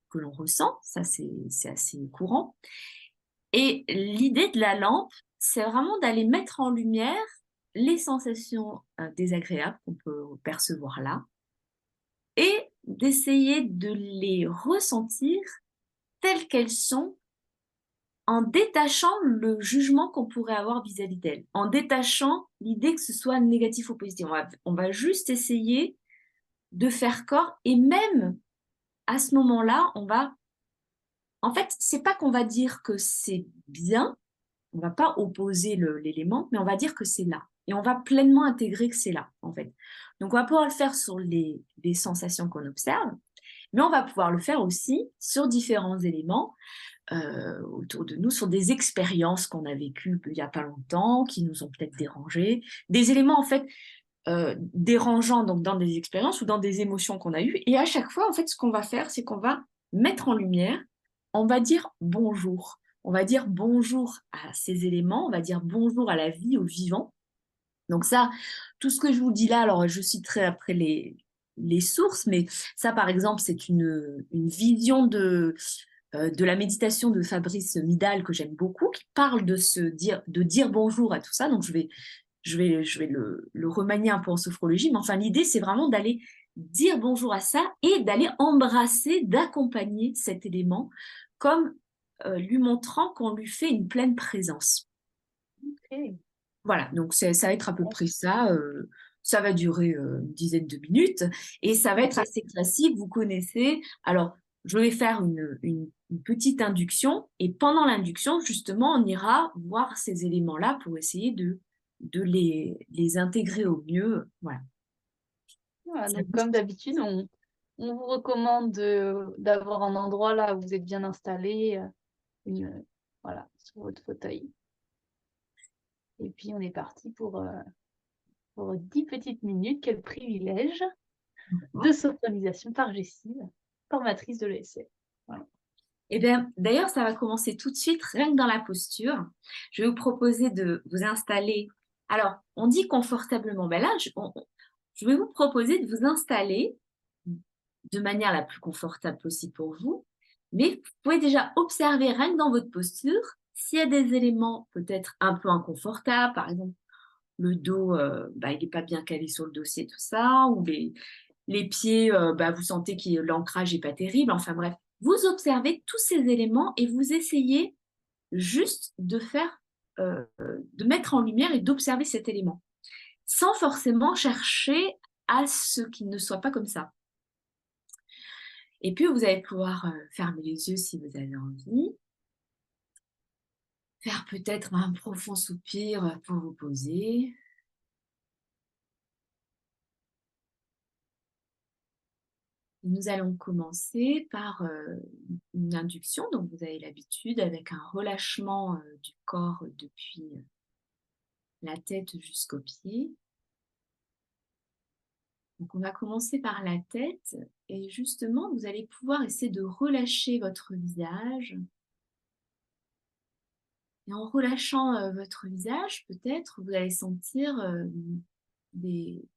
que l'on ressent. Ça, c'est assez courant. Et l'idée de la lampe, c'est vraiment d'aller mettre en lumière les sensations désagréables qu'on peut percevoir là et d'essayer de les ressentir telles qu'elles sont en détachant le jugement qu'on pourrait avoir vis-à-vis d'elles, en détachant l'idée que ce soit négatif ou positif. On va juste essayer de faire corps et même à ce moment-là, en fait, c'est pas qu'on va dire que c'est bien, on va pas opposer l'élément, mais on va dire que c'est là. Et on va pleinement intégrer que c'est là, en fait. Donc, on va pouvoir le faire sur les sensations qu'on observe, mais on va pouvoir le faire aussi sur différents éléments autour de nous, sur des expériences qu'on a vécues il n'y a pas longtemps, qui nous ont peut-être dérangés, des éléments en fait dérangeants donc dans des expériences ou dans des émotions qu'on a eues. Et à chaque fois, en fait, ce qu'on va faire, c'est qu'on va mettre en lumière, on va dire bonjour. On va dire bonjour à ces éléments, on va dire bonjour à la vie, au vivant. Donc ça, tout ce que je vous dis là, alors je citerai après les sources, mais ça, par exemple, c'est une vision de la méditation de Fabrice Midal que j'aime beaucoup, qui parle de dire bonjour à tout ça. Donc je vais le remanier un peu en sophrologie, mais enfin l'idée c'est vraiment d'aller dire bonjour à ça et d'aller embrasser, d'accompagner cet élément comme lui montrant qu'on lui fait une pleine présence. Ok. Voilà, donc ça va être à peu près ça. Ça va durer une dizaine de minutes et ça va être assez classique, vous connaissez. Alors, je vais faire une petite induction et pendant l'induction, justement, on ira voir ces éléments-là pour essayer de les intégrer au mieux. Voilà. Voilà, donc comme d'habitude, on vous recommande d'avoir un endroit là où vous êtes bien installé, voilà, sur votre fauteuil. Et puis on est parti pour 10 petites minutes. Quel privilège de sophronisation par Jessie, formatrice de l'ESF. Voilà. Eh bien, d'ailleurs, ça va commencer tout de suite, rien que dans la posture. Je vais vous proposer de vous installer. Alors, on dit confortablement. Ben là, je vais vous proposer de vous installer de manière la plus confortable possible pour vous. Mais vous pouvez déjà observer rien que dans votre posture s'il y a des éléments peut-être un peu inconfortables, par exemple le dos, il n'est pas bien calé sur le dossier, tout ça, ou les pieds, vous sentez que l'ancrage n'est pas terrible. Enfin bref, vous observez tous ces éléments et vous essayez juste de mettre en lumière et d'observer cet élément, sans forcément chercher à ce qu'il ne soit pas comme ça. Et puis, vous allez pouvoir fermer les yeux si vous avez envie. Faire peut-être un profond soupir pour vous poser. Nous allons commencer par une induction. Donc, vous avez l'habitude avec un relâchement du corps depuis la tête jusqu'aux pieds. Donc, on va commencer par la tête et justement, vous allez pouvoir essayer de relâcher votre visage. Et en relâchant votre visage, peut-être, vous allez sentir des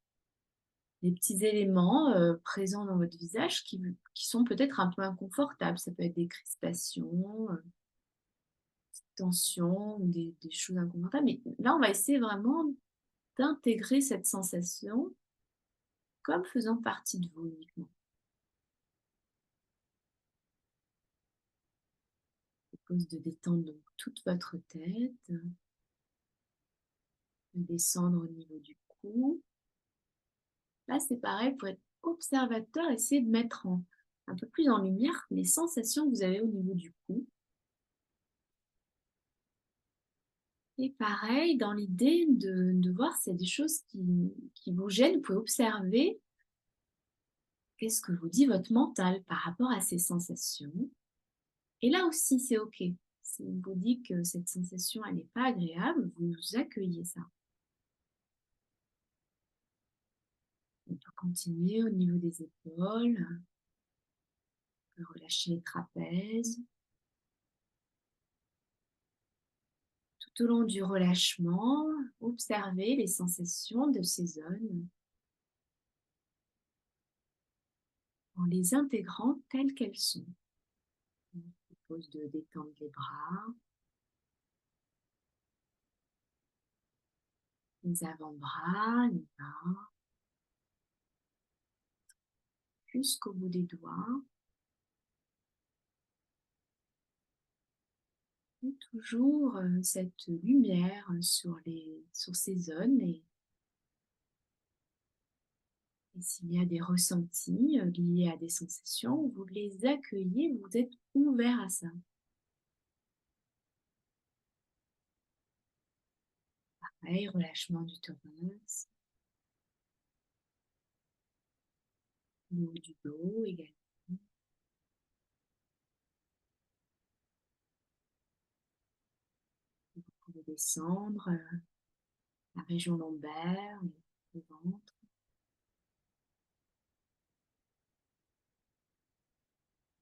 des petits éléments présents dans votre visage qui sont peut-être un peu inconfortables. Ça peut être des crispations, tensions ou des choses inconfortables. Mais là, on va essayer vraiment d'intégrer cette sensation comme faisant partie de vous uniquement. Je vous propose de détendre donc toute votre tête, de descendre au niveau du cou. Là, c'est pareil, pour être observateur, essayez de mettre un peu plus en lumière les sensations que vous avez au niveau du cou. Et pareil, dans l'idée de voir s'il y a des choses qui vous gênent, vous pouvez observer qu'est-ce que vous dit votre mental par rapport à ces sensations. Et là aussi, c'est OK. Si on vous dit que cette sensation, elle n'est pas agréable, vous accueillez ça. On peut continuer au niveau des épaules, on peut relâcher les trapèzes. Tout au long du relâchement, observez les sensations de ces zones en les intégrant telles qu'elles sont. Je vous propose de détendre les bras, les avant-bras, les bras, jusqu'au bout des doigts. Et toujours cette lumière sur ces zones. Et s'il y a des ressentis liés à des sensations, vous les accueillez, vous êtes ouvert à ça. Pareil, relâchement du thorax, le haut du dos également. Vous pouvez descendre la région lombaire, le ventre.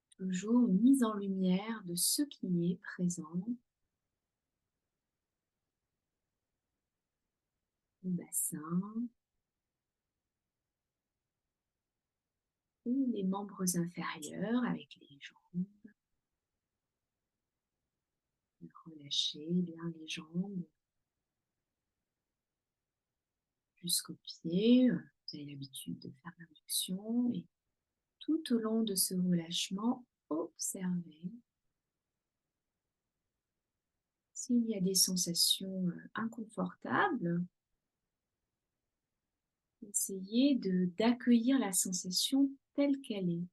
Toujours une mise en lumière de ce qui est présent. Le bassin. Et les membres inférieurs avec les jambes. Relâchez bien les jambes jusqu'aux pieds. Vous avez l'habitude de faire l'induction et tout au long de ce relâchement, observez s'il y a des sensations inconfortables. Essayez d'accueillir la sensation telle qu'elle est.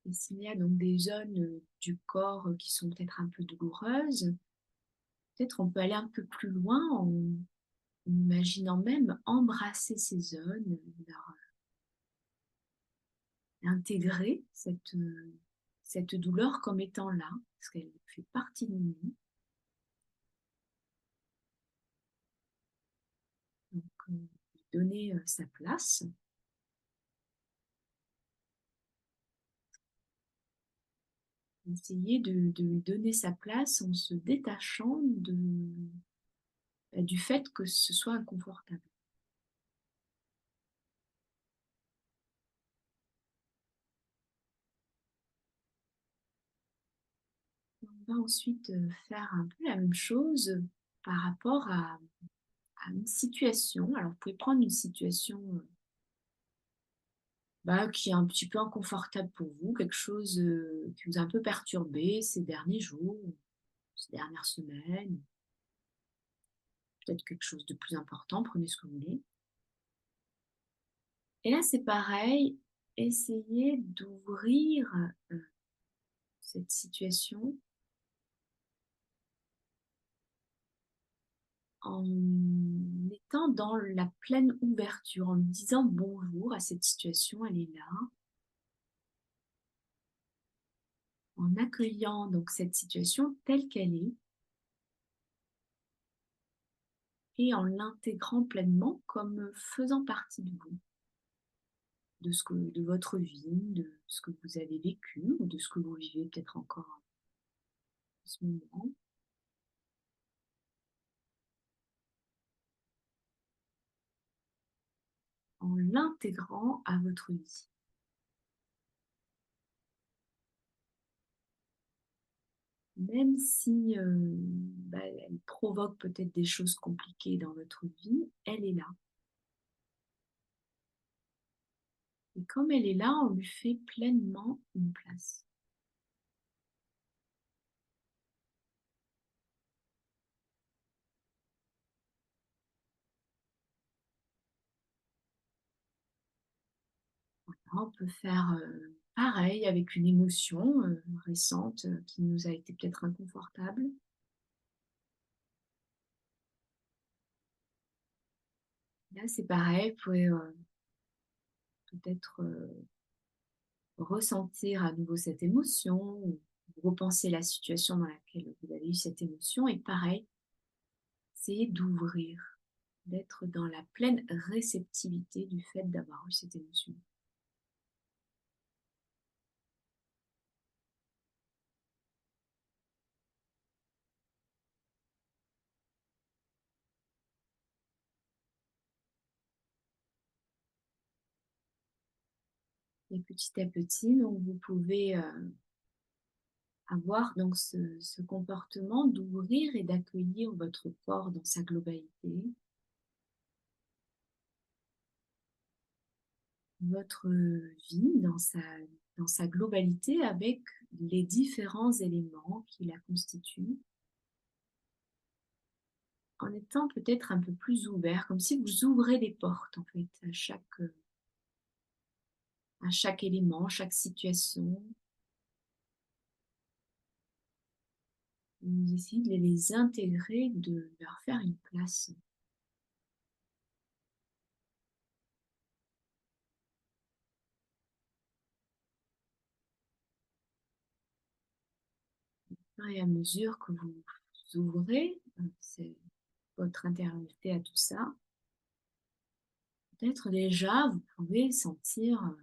Et s'il y a donc des zones du corps qui sont peut-être un peu douloureuses, peut-être on peut aller un peu plus loin en imaginant même embrasser ces zones, intégrer cette douleur comme étant là, parce qu'elle fait partie de nous. Donc, donner sa place. Essayer de lui donner sa place en se détachant du fait que ce soit inconfortable. On va ensuite faire un peu la même chose par rapport à une situation. Alors, vous pouvez prendre une situation qui est un petit peu inconfortable pour vous, quelque chose qui vous a un peu perturbé ces derniers jours, ces dernières semaines, peut-être quelque chose de plus important, prenez ce que vous voulez. Et là, c'est pareil, essayez d'ouvrir cette situation en étant dans la pleine ouverture, en lui disant bonjour à cette situation, elle est là, en accueillant donc cette situation telle qu'elle est et en l'intégrant pleinement comme faisant partie de vous, de votre vie, de ce que vous avez vécu ou de ce que vous vivez peut-être encore en ce moment. l'intégrant à votre vie. Même si elle provoque peut-être des choses compliquées dans votre vie, elle est là. Et comme elle est là, on lui fait pleinement une place. On peut faire pareil avec une émotion récente qui nous a été peut-être inconfortable. Là, c'est pareil, vous pouvez peut-être ressentir à nouveau cette émotion, ou repenser la situation dans laquelle vous avez eu cette émotion, et pareil, essayez d'ouvrir, d'être dans la pleine réceptivité du fait d'avoir eu cette émotion. Et petit à petit, donc, vous pouvez avoir donc ce comportement d'ouvrir et d'accueillir votre corps dans sa globalité, votre vie dans sa globalité avec les différents éléments qui la constituent, en étant peut-être un peu plus ouvert, comme si vous ouvrez des portes en fait à chaque élément, chaque situation. Vous essayez de les intégrer, de leur faire une place. Et à mesure que vous ouvrez votre intériorité à tout ça, peut-être déjà vous pouvez sentir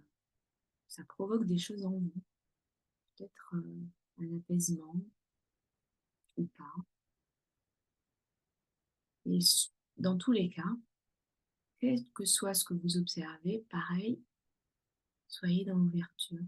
ça provoque des choses en vous, peut-être un apaisement ou pas. Et dans tous les cas, quel que soit ce que vous observez, pareil, soyez dans l'ouverture.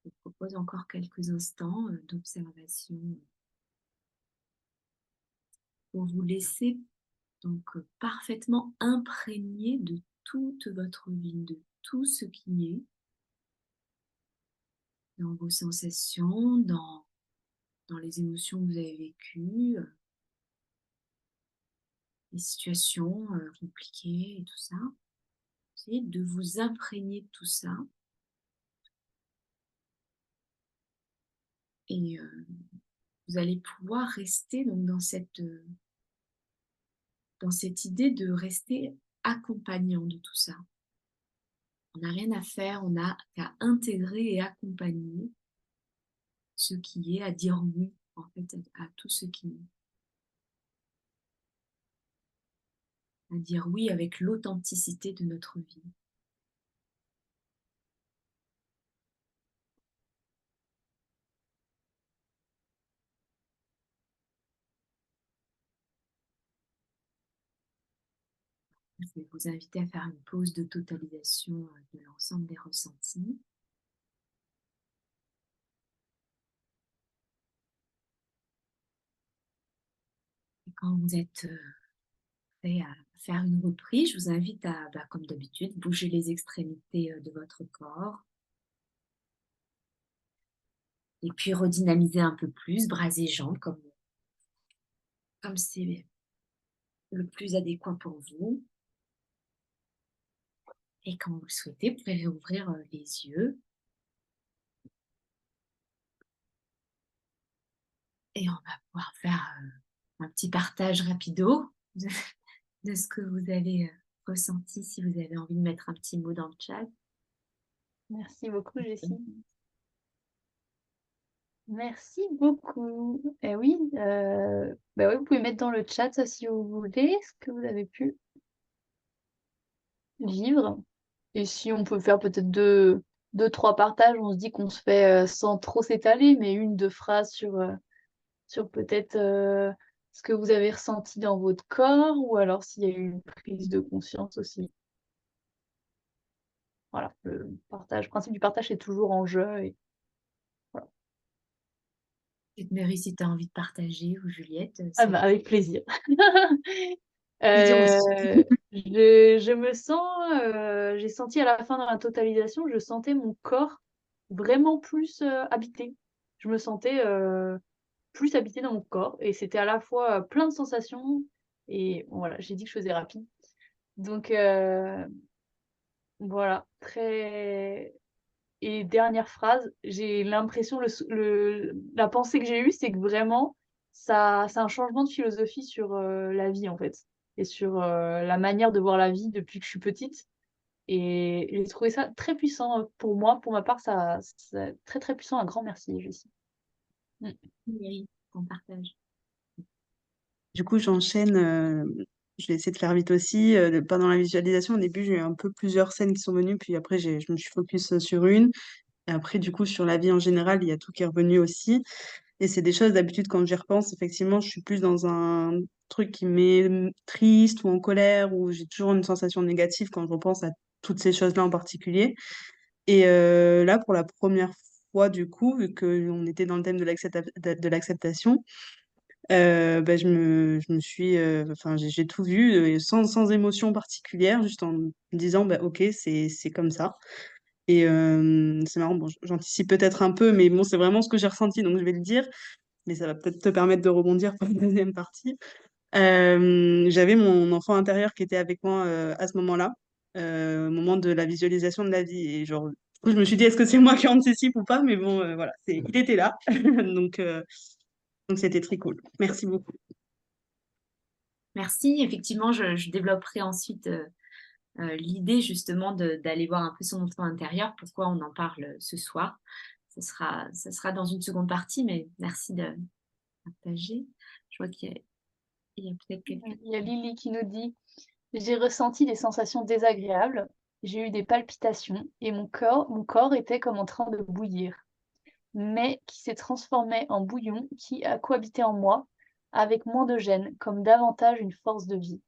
Je vous propose encore quelques instants d'observation pour vous laisser donc parfaitement imprégné de toute votre vie, de tout ce qui est dans vos sensations, dans les émotions que vous avez vécues, les situations compliquées et tout ça. Essayez de vous imprégner de tout ça. Et vous allez pouvoir rester donc dans cette idée de rester accompagnant de tout ça. On n'a rien à faire, on n'a qu'à intégrer et accompagner ce qui est, à dire oui en fait à tout ce qui est. À dire oui avec l'authenticité de notre vie. Je vais vous inviter à faire une pause de totalisation de l'ensemble des ressentis. Et quand vous êtes prêt à faire une reprise, je vous invite à, comme d'habitude, bouger les extrémités de votre corps. Et puis redynamiser un peu plus, bras et jambes, comme c'est le plus adéquat pour vous. Et quand vous le souhaitez, vous pouvez réouvrir les yeux. Et on va pouvoir faire un petit partage rapido de ce que vous avez ressenti, si vous avez envie de mettre un petit mot dans le chat. Merci beaucoup, Jessie. Merci beaucoup. Et oui, oui, vous pouvez mettre dans le chat si vous voulez ce que vous avez pu vivre. Et si on peut faire peut-être deux, trois partages, on se dit qu'on se fait sans trop s'étaler, mais une, deux phrases sur peut-être ce que vous avez ressenti dans votre corps, ou alors s'il y a eu une prise de conscience aussi. Voilà, le principe du partage est toujours en jeu. Et voilà. Mary, si tu as envie de partager, ou Juliette, Ah bah, avec plaisir. plaisir aussi. Je me sens, j'ai senti à la fin de la totalisation, je sentais mon corps vraiment plus habité. Je me sentais plus habité dans mon corps et c'était à la fois plein de sensations et bon, voilà, j'ai dit que je faisais rapide. Donc voilà, très. Et dernière phrase, j'ai l'impression, la pensée que j'ai eue, c'est que vraiment, c'est un changement de philosophie sur la vie, en fait, et sur la manière de voir la vie depuis que je suis petite. Et j'ai trouvé ça très puissant pour moi. Pour ma part, c'est très, très puissant. Un grand merci, Jessie. Mary, ton partage. Du coup, j'enchaîne. Je vais essayer de faire vite aussi. Pendant la visualisation, au début, j'ai eu un peu plusieurs scènes qui sont venues, puis après, je me suis focus sur une. Et après, du coup, sur la vie en général, il y a tout qui est revenu aussi. Et c'est des choses, d'habitude, quand j'y repense, effectivement, je suis plus dans un truc qui m'est triste ou en colère, ou j'ai toujours une sensation négative quand je repense à toutes ces choses-là en particulier. Et là, pour la première fois, du coup, vu qu'on était dans le thème de l'acceptation, je me suis, enfin, j'ai tout vu sans émotion particulière, juste en me disant, bah, ok, c'est comme ça. Et c'est marrant, bon, j'anticipe peut-être un peu, mais bon, c'est vraiment ce que j'ai ressenti, donc je vais le dire, mais ça va peut-être te permettre de rebondir pour la deuxième partie. J'avais mon enfant intérieur qui était avec moi à ce moment-là, au moment de la visualisation de la vie. Et genre, du coup, je me suis dit, est-ce que c'est moi qui anticipe ou pas? Mais bon, voilà, il était là. Donc, donc c'était très cool. Merci beaucoup. Merci. Effectivement, je développerai ensuite l'idée justement d'aller voir un peu son enfant intérieur, pourquoi on en parle ce soir. Ça sera dans une seconde partie, mais merci de partager. Je vois il y a peut-être quelqu'un. Il y a Lily qui nous dit: j'ai ressenti des sensations désagréables, j'ai eu des palpitations et mon corps était comme en train de bouillir, mais qui s'est transformé en bouillon qui a cohabité en moi avec moins de gêne, comme davantage une force de vie.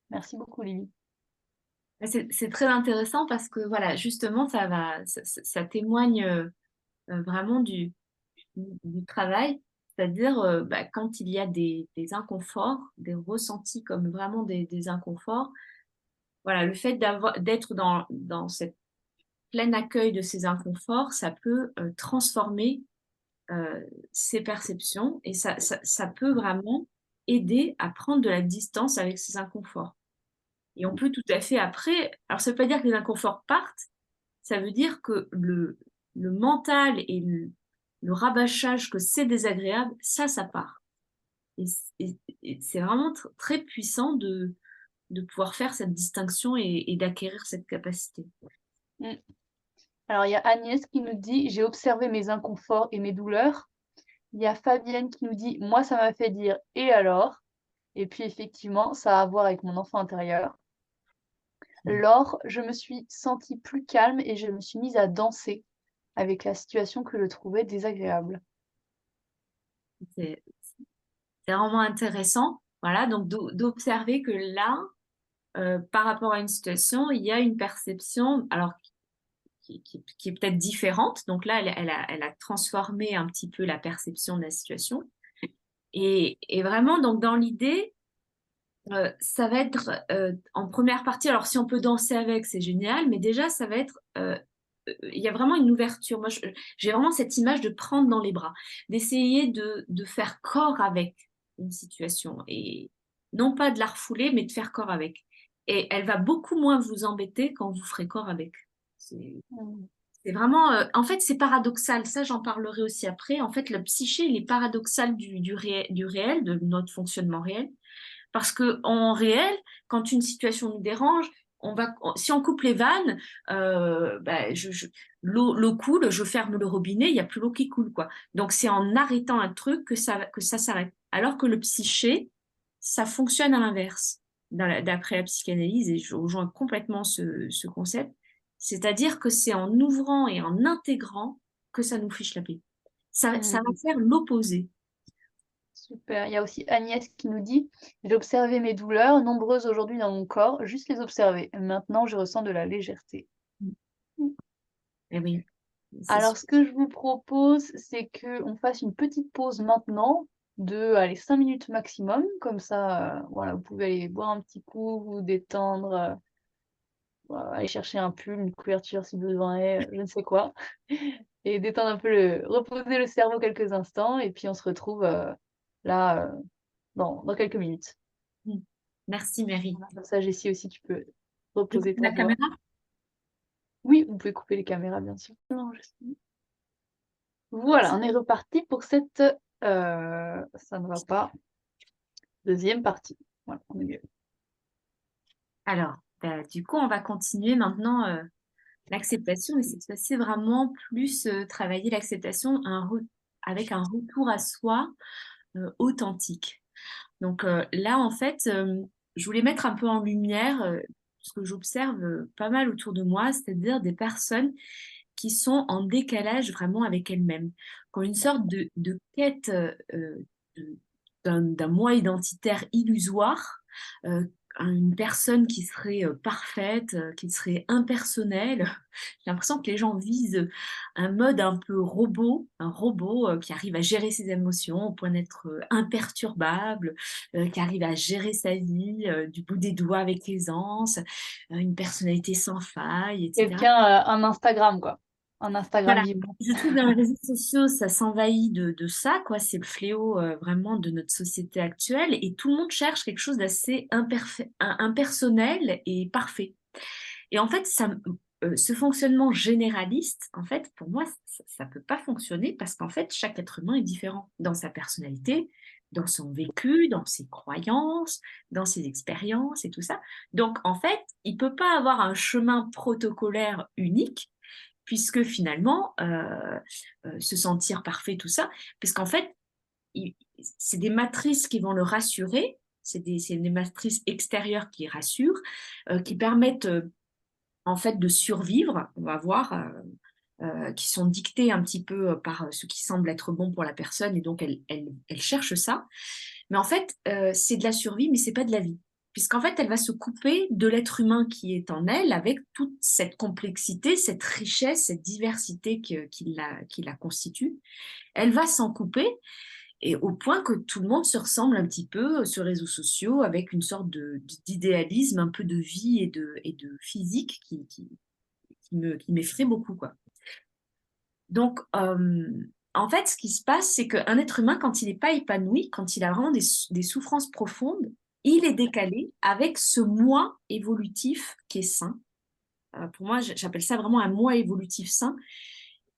Merci beaucoup, Lily. C'est très intéressant parce que voilà, justement, ça témoigne vraiment du travail, c'est-à-dire quand il y a des inconforts, des ressentis comme vraiment des inconforts, voilà, le fait d'être dans cette plein accueil de ces inconforts, ça peut transformer ces perceptions et ça peut vraiment aider à prendre de la distance avec ces inconforts. Et on peut tout à fait après, alors ça ne veut pas dire que les inconforts partent, ça veut dire que le mental et le rabâchage que c'est désagréable, ça part. Et c'est vraiment très puissant de pouvoir faire cette distinction et d'acquérir cette capacité. Mm. Alors, il y a Agnès qui nous dit: j'ai observé mes inconforts et mes douleurs. Il y a Fabienne qui nous dit: moi, ça m'a fait dire et alors? Et puis, effectivement, ça a à voir avec mon enfant intérieur. Laure: je me suis sentie plus calme et je me suis mise à danser avec la situation que je trouvais désagréable. C'est vraiment intéressant, voilà, donc d'observer que là, par rapport à une situation, il y a une perception, alors qui est peut-être différente. Donc là, elle a transformé un petit peu la perception de la situation. Et vraiment, donc dans l'idée, ça va être en première partie, alors si on peut danser avec, c'est génial, mais déjà, ça va être, il y a vraiment une ouverture. Moi, j'ai vraiment cette image de prendre dans les bras, d'essayer de faire corps avec une situation, et non pas de la refouler, mais de faire corps avec. Et elle va beaucoup moins vous embêter quand vous ferez corps avec. C'est vraiment, en fait, c'est paradoxal. Ça, j'en parlerai aussi après. En fait, le psyché, il est paradoxal du réel, de notre fonctionnement réel. Parce qu'en réel, quand une situation nous dérange, si on coupe les vannes, l'eau coule, je ferme le robinet, il n'y a plus l'eau qui coule, quoi. Donc, c'est en arrêtant un truc que ça s'arrête. Alors que le psyché, ça fonctionne à l'inverse. d'après la psychanalyse, et je rejoins complètement ce concept, c'est-à-dire que c'est en ouvrant et en intégrant que ça nous fiche la paix. Ça va faire l'opposé. Super. Il y a aussi Agnès qui nous dit: «J'ai observé mes douleurs, nombreuses aujourd'hui dans mon corps, juste les observer. Maintenant, je ressens de la légèreté.» Eh oui, Alors, ce que je vous propose, c'est qu'on fasse une petite pause maintenant de, allez, 5 minutes maximum. Comme ça, voilà, vous pouvez aller boire un petit coup, vous détendre, voilà, aller chercher un pull, une couverture si besoin est, je ne sais quoi et détendre un peu reposer le cerveau quelques instants et puis on se retrouve, là, dans quelques minutes. Merci Mary. Voilà, comme ça, Jessie aussi, tu peux Tu reposer coupes ta la voix. caméra? Oui, vous pouvez couper les caméras, bien sûr. Non, Jessie. Voilà, on est reparti pour cette, ça ne va pas, deuxième partie. Voilà, on est mieux. Alors, du coup, on va continuer maintenant l'acceptation, et cette fois-ci vraiment plus travailler l'acceptation avec un retour à soi authentique. Donc là, en fait, je voulais mettre un peu en lumière ce que j'observe pas mal autour de moi, c'est-à-dire des personnes qui sont en décalage vraiment avec elles-mêmes, qui ont une sorte de quête d'un moi identitaire illusoire, euh, une personne qui serait parfaite, qui serait impersonnelle. J'ai l'impression que les gens visent un mode un peu robot, un robot qui arrive à gérer ses émotions au point d'être imperturbable, qui arrive à gérer sa vie du bout des doigts avec aisance, une personnalité sans faille, etc. Quelqu'un, un Instagram, quoi. Un Instagram Voilà, vivant. je trouve que dans les réseaux sociaux, ça s'envahit de ça, quoi. C'est le fléau vraiment de notre société actuelle, et tout le monde cherche quelque chose d'assez impersonnel et parfait. Et en fait, ce fonctionnement généraliste, en fait, pour moi, ça peut pas fonctionner parce qu'en fait, chaque être humain est différent dans sa personnalité, dans son vécu, dans ses croyances, dans ses expériences et tout ça. Donc, en fait, il peut pas avoir un chemin protocolaire unique, puisque finalement, se sentir parfait, tout ça, parce qu'en fait, c'est des matrices qui vont le rassurer, c'est des matrices extérieures qui rassurent, qui permettent en fait de survivre, on va voir, qui sont dictées un petit peu par ce qui semble être bon pour la personne, et donc elle cherche ça. Mais en fait, c'est de la survie, mais c'est pas de la vie. Puisqu'en fait, elle va se couper de l'être humain qui est en elle, avec toute cette complexité, cette richesse, cette diversité qui la constitue. Elle va s'en couper, et au point que tout le monde se ressemble un petit peu sur les réseaux sociaux, avec une sorte d'idéalisme, un peu de vie et de physique qui m'effraie beaucoup, quoi. Donc, en fait, ce qui se passe, c'est qu'un être humain, quand il n'est pas épanoui, quand il a vraiment des souffrances profondes, il est décalé avec ce moi évolutif qui est sain. Pour moi, j'appelle ça vraiment un moi évolutif sain.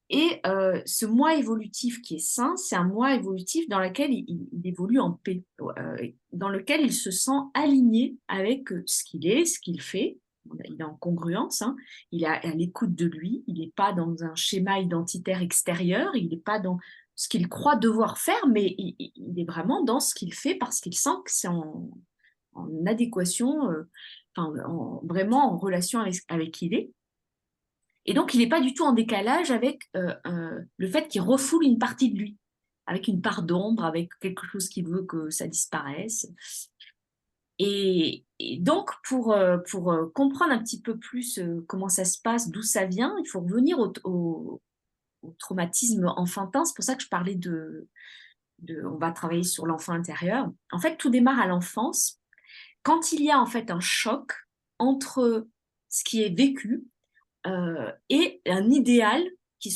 Et ce moi évolutif qui est sain, c'est un moi évolutif dans lequel il évolue en paix, dans lequel il se sent aligné avec ce qu'il est, ce qu'il fait. Il est en congruence, hein. Il est à l'écoute de lui, il n'est pas dans un schéma identitaire extérieur, il n'est pas dans ce qu'il croit devoir faire, mais il est vraiment dans ce qu'il fait parce qu'il sent que c'est en adéquation, vraiment en relation avec qui il est. Et donc, il n'est pas du tout en décalage avec le fait qu'il refoule une partie de lui, avec une part d'ombre, avec quelque chose qui veut que ça disparaisse. Et donc, pour comprendre un petit peu plus comment ça se passe, d'où ça vient, il faut revenir au traumatisme enfantin. C'est pour ça que je parlais on va travailler sur l'enfant intérieur. En fait, tout démarre à l'enfance, quand il y a en fait un choc entre ce qui est vécu et un idéal qui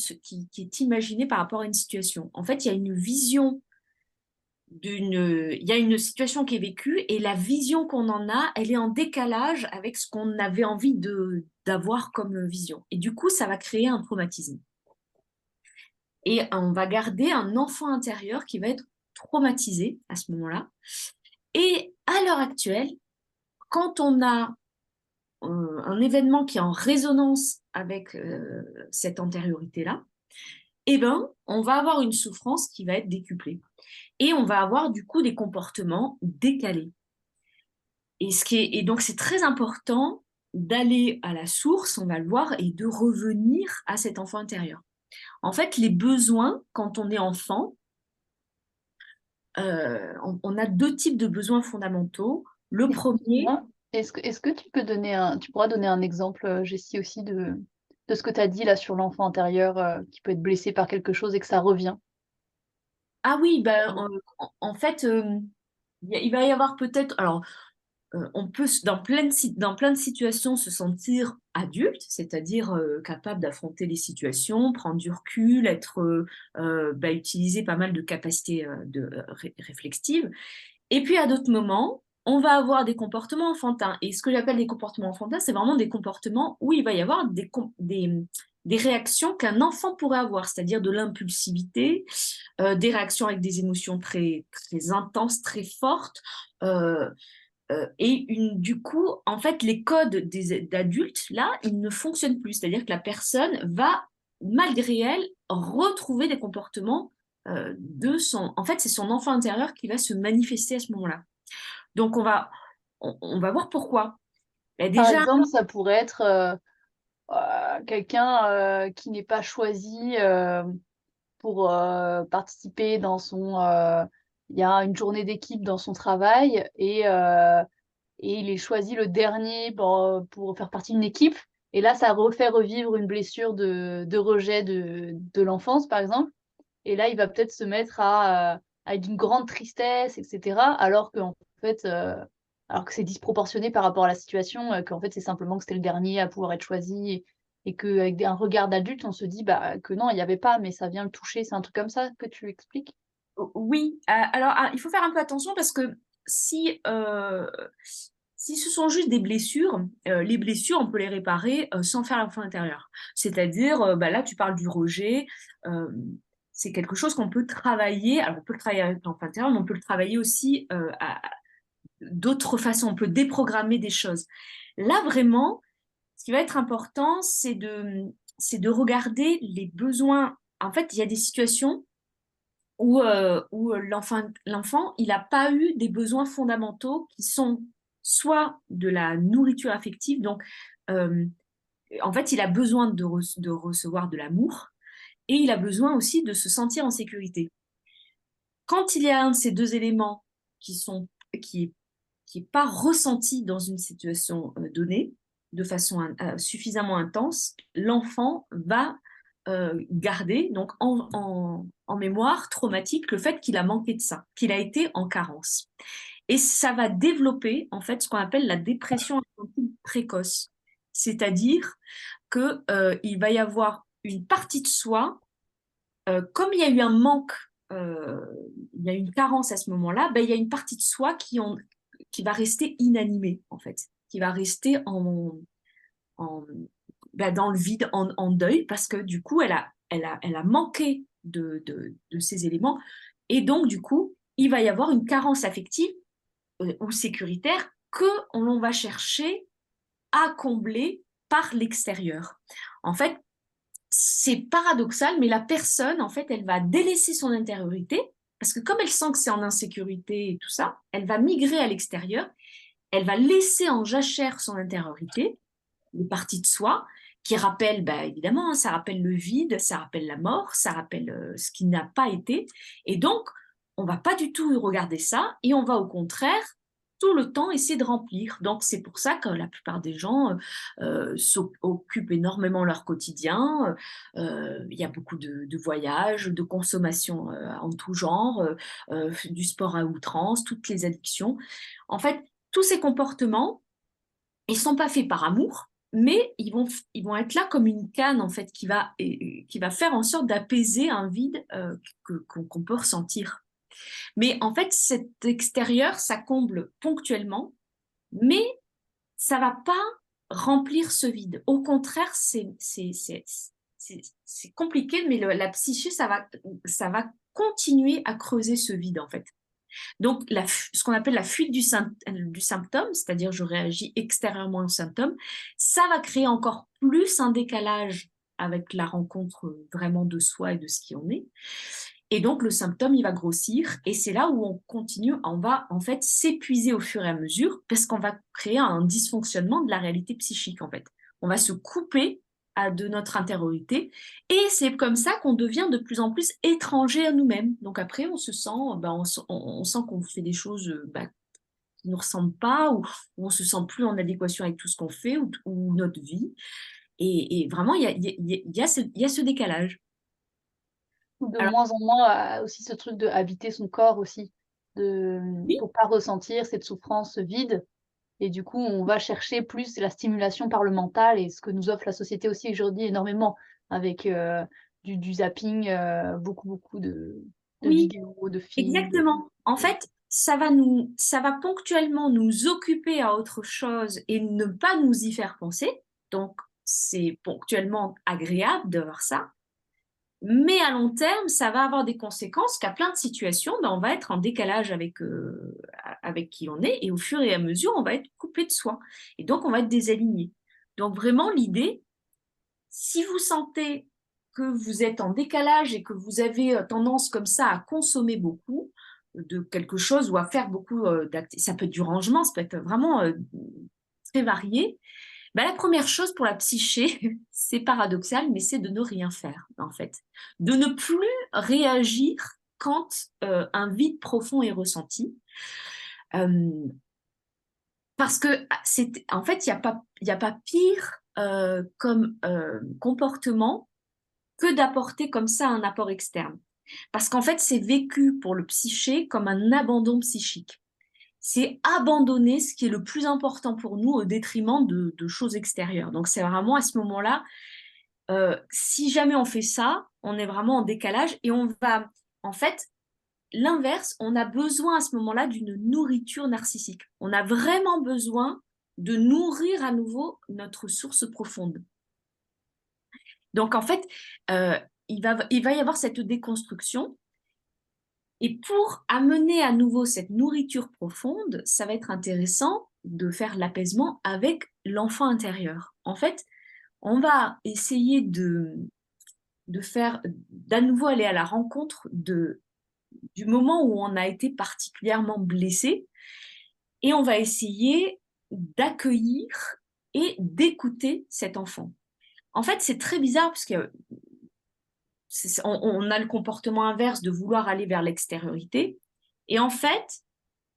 est imaginé par rapport à une situation. En fait, il y a une vision il y a une situation qui est vécue, et la vision qu'on en a, elle est en décalage avec ce qu'on avait envie d'avoir comme vision. Et du coup, ça va créer un traumatisme. Et on va garder un enfant intérieur qui va être traumatisé à ce moment-là. Et à l'heure actuelle, quand on a un événement qui est en résonance avec cette antériorité-là, eh ben, on va avoir une souffrance qui va être décuplée. Et on va avoir du coup des comportements décalés. Et donc, c'est très important d'aller à la source, on va le voir, et de revenir à cet enfant intérieur. En fait, les besoins, quand on est enfant, on a 2 types de besoins fondamentaux. Le premier, Excuse-moi. Est-ce que tu pourras donner un exemple, Jessie, aussi de ce que tu as dit là sur l'enfant intérieur qui peut être blessé par quelque chose et que ça revient? ah oui, ben, en fait, il va y avoir peut-être, alors, on peut, dans plein de situations, se sentir adulte, c'est-à-dire capable d'affronter les situations, prendre du recul, utiliser pas mal de capacités réflexives. Et puis à d'autres moments, on va avoir des comportements enfantins. Et ce que j'appelle des comportements enfantins, c'est vraiment des comportements où il va y avoir des réactions qu'un enfant pourrait avoir, c'est-à-dire de l'impulsivité, des réactions avec des émotions très, très intenses, très fortes. Du coup, en fait, les codes d'adultes, là, ils ne fonctionnent plus. C'est-à-dire que la personne va, malgré elle, retrouver des comportements En fait, c'est son enfant intérieur qui va se manifester à ce moment-là. Donc, on va voir pourquoi. Par Déjà, exemple, ça pourrait être quelqu'un qui n'est pas choisi pour participer dans il y a une journée d'équipe dans son travail et il est choisi le dernier pour faire partie d'une équipe. Et là, ça refait revivre une blessure de rejet de l'enfance, par exemple. Et là, il va peut-être se mettre à d'une grande tristesse, etc. Alors que c'est disproportionné par rapport à la situation, qu'en fait, c'est simplement que c'était le dernier à pouvoir être choisi et qu'avec un regard d'adulte, on se dit que non, il n'y avait pas, mais ça vient le toucher. C'est un truc comme ça que tu expliques? oui. Alors, il faut faire un peu attention parce que si ce sont juste des blessures, les blessures, on peut les réparer sans faire l'enfant intérieur. C'est-à-dire, là, tu parles du rejet. euh, c'est quelque chose qu'on peut travailler. Alors, on peut le travailler avec l'enfant intérieur, mais on peut le travailler aussi d'autres façons. On peut déprogrammer des choses. Là, vraiment, ce qui va être important, c'est de regarder les besoins. En fait, il y a des situations où l'enfant, il n'a pas eu des besoins fondamentaux qui sont soit de la nourriture affective, donc euh, en fait, il a besoin de recevoir de l'amour et il a besoin aussi de se sentir en sécurité. Quand il y a un de ces 2 éléments qui est, qui est pas ressenti dans une situation donnée de façon suffisamment intense, l'enfant va garder donc en mémoire traumatique le fait qu'il a manqué de ça, qu'il a été en carence. Et ça va développer en fait ce qu'on appelle la dépression infantile précoce, c'est-à-dire que il va y avoir une partie de soi, comme il y a eu un manque, il y a une carence à ce moment-là, ben, il y a une partie de soi qui va rester inanimée en fait, qui va rester en, dans le vide, en deuil, parce que du coup, elle a manqué de ces éléments. Et donc, du coup, il va y avoir une carence affective ou sécuritaire que l'on va chercher à combler par l'extérieur. En fait, c'est paradoxal, mais la personne, en fait, elle va délaisser son intériorité, parce que comme elle sent que c'est en insécurité et tout ça, elle va migrer à l'extérieur, elle va laisser en jachère son intériorité, les parties de soi qui rappellent, bah, évidemment, hein, ça rappelle le vide, ça rappelle la mort, ça rappelle ce qui n'a pas été. Et donc, on va pas du tout regarder ça et on va au contraire tout le temps essayer de remplir. Donc, c'est pour ça que la plupart des gens s'occupent énormément leur quotidien. Il y a beaucoup de voyages, de consommation en tout genre, du sport à outrance, toutes les addictions. En fait, tous ces comportements, ils sont pas faits par amour, mais ils vont être là comme une canne en fait qui va faire en sorte d'apaiser un vide qu'on peut ressentir. Mais en fait, cet extérieur, ça comble ponctuellement, mais ça va pas remplir ce vide. Au contraire, c'est compliqué, mais la psyché, ça va continuer à creuser ce vide en fait. Donc, ce qu'on appelle la fuite du symptôme, c'est-à-dire je réagis extérieurement au symptôme, ça va créer encore plus un décalage avec la rencontre vraiment de soi et de ce qui en est. Et donc, le symptôme, il va grossir. Et c'est là où on continue, on va en fait s'épuiser au fur et à mesure parce qu'on va créer un dysfonctionnement de la réalité psychique, en fait. On va se couper de notre intériorité. Et c'est comme ça qu'on devient de plus en plus étranger à nous-mêmes. Donc après, on se sent, on sent qu'on fait des choses qui ne nous ressemblent pas, ou on se sent plus en adéquation avec tout ce qu'on fait ou notre vie. Et vraiment, il y a ce décalage. Ou de Alors, moins en moins, aussi ce truc de habiter son corps aussi, oui, pour pas ressentir cette souffrance vide et du coup, on va chercher plus la stimulation par le mental et ce que nous offre la société aussi aujourd'hui énormément avec, du zapping, beaucoup de oui, vidéos, de films, exactement. En fait, ça va ponctuellement nous occuper à autre chose et ne pas nous y faire penser. Donc, c'est ponctuellement agréable de voir ça. Mais à long terme, ça va avoir des conséquences qu'à plein de situations, on va être en décalage avec qui on est et au fur et à mesure, on va être coupé de soi. Et donc, on va être désaligné. Donc, vraiment, l'idée, si vous sentez que vous êtes en décalage et que vous avez tendance comme ça à consommer beaucoup de quelque chose ou à faire beaucoup d'activités, ça peut être du rangement, ça peut être vraiment très varié. Ben, la première chose pour la psyché, c'est paradoxal, mais c'est de ne rien faire, en fait. De ne plus réagir quand un vide profond est ressenti. Euh, Parce que en fait, il y a pas pire comme comportement que d'apporter comme ça un apport externe. Parce qu'en fait, c'est vécu pour le psyché comme un abandon psychique. C'est abandonner ce qui est le plus important pour nous au détriment de choses extérieures. Donc, c'est vraiment à ce moment-là, si jamais on fait ça, on est vraiment en décalage et on va, en fait, l'inverse, on a besoin à ce moment-là d'une nourriture narcissique. On a vraiment besoin de nourrir à nouveau notre source profonde. Donc, en fait, euh, il va y avoir cette déconstruction. Et pour amener à nouveau cette nourriture profonde, ça va être intéressant de faire l'apaisement avec l'enfant intérieur. En fait, on va essayer de faire, d'à nouveau aller à la rencontre du moment où on a été particulièrement blessé et on va essayer d'accueillir et d'écouter cet enfant. En fait, c'est très bizarre parce que on a le comportement inverse de vouloir aller vers l'extériorité. Et en fait,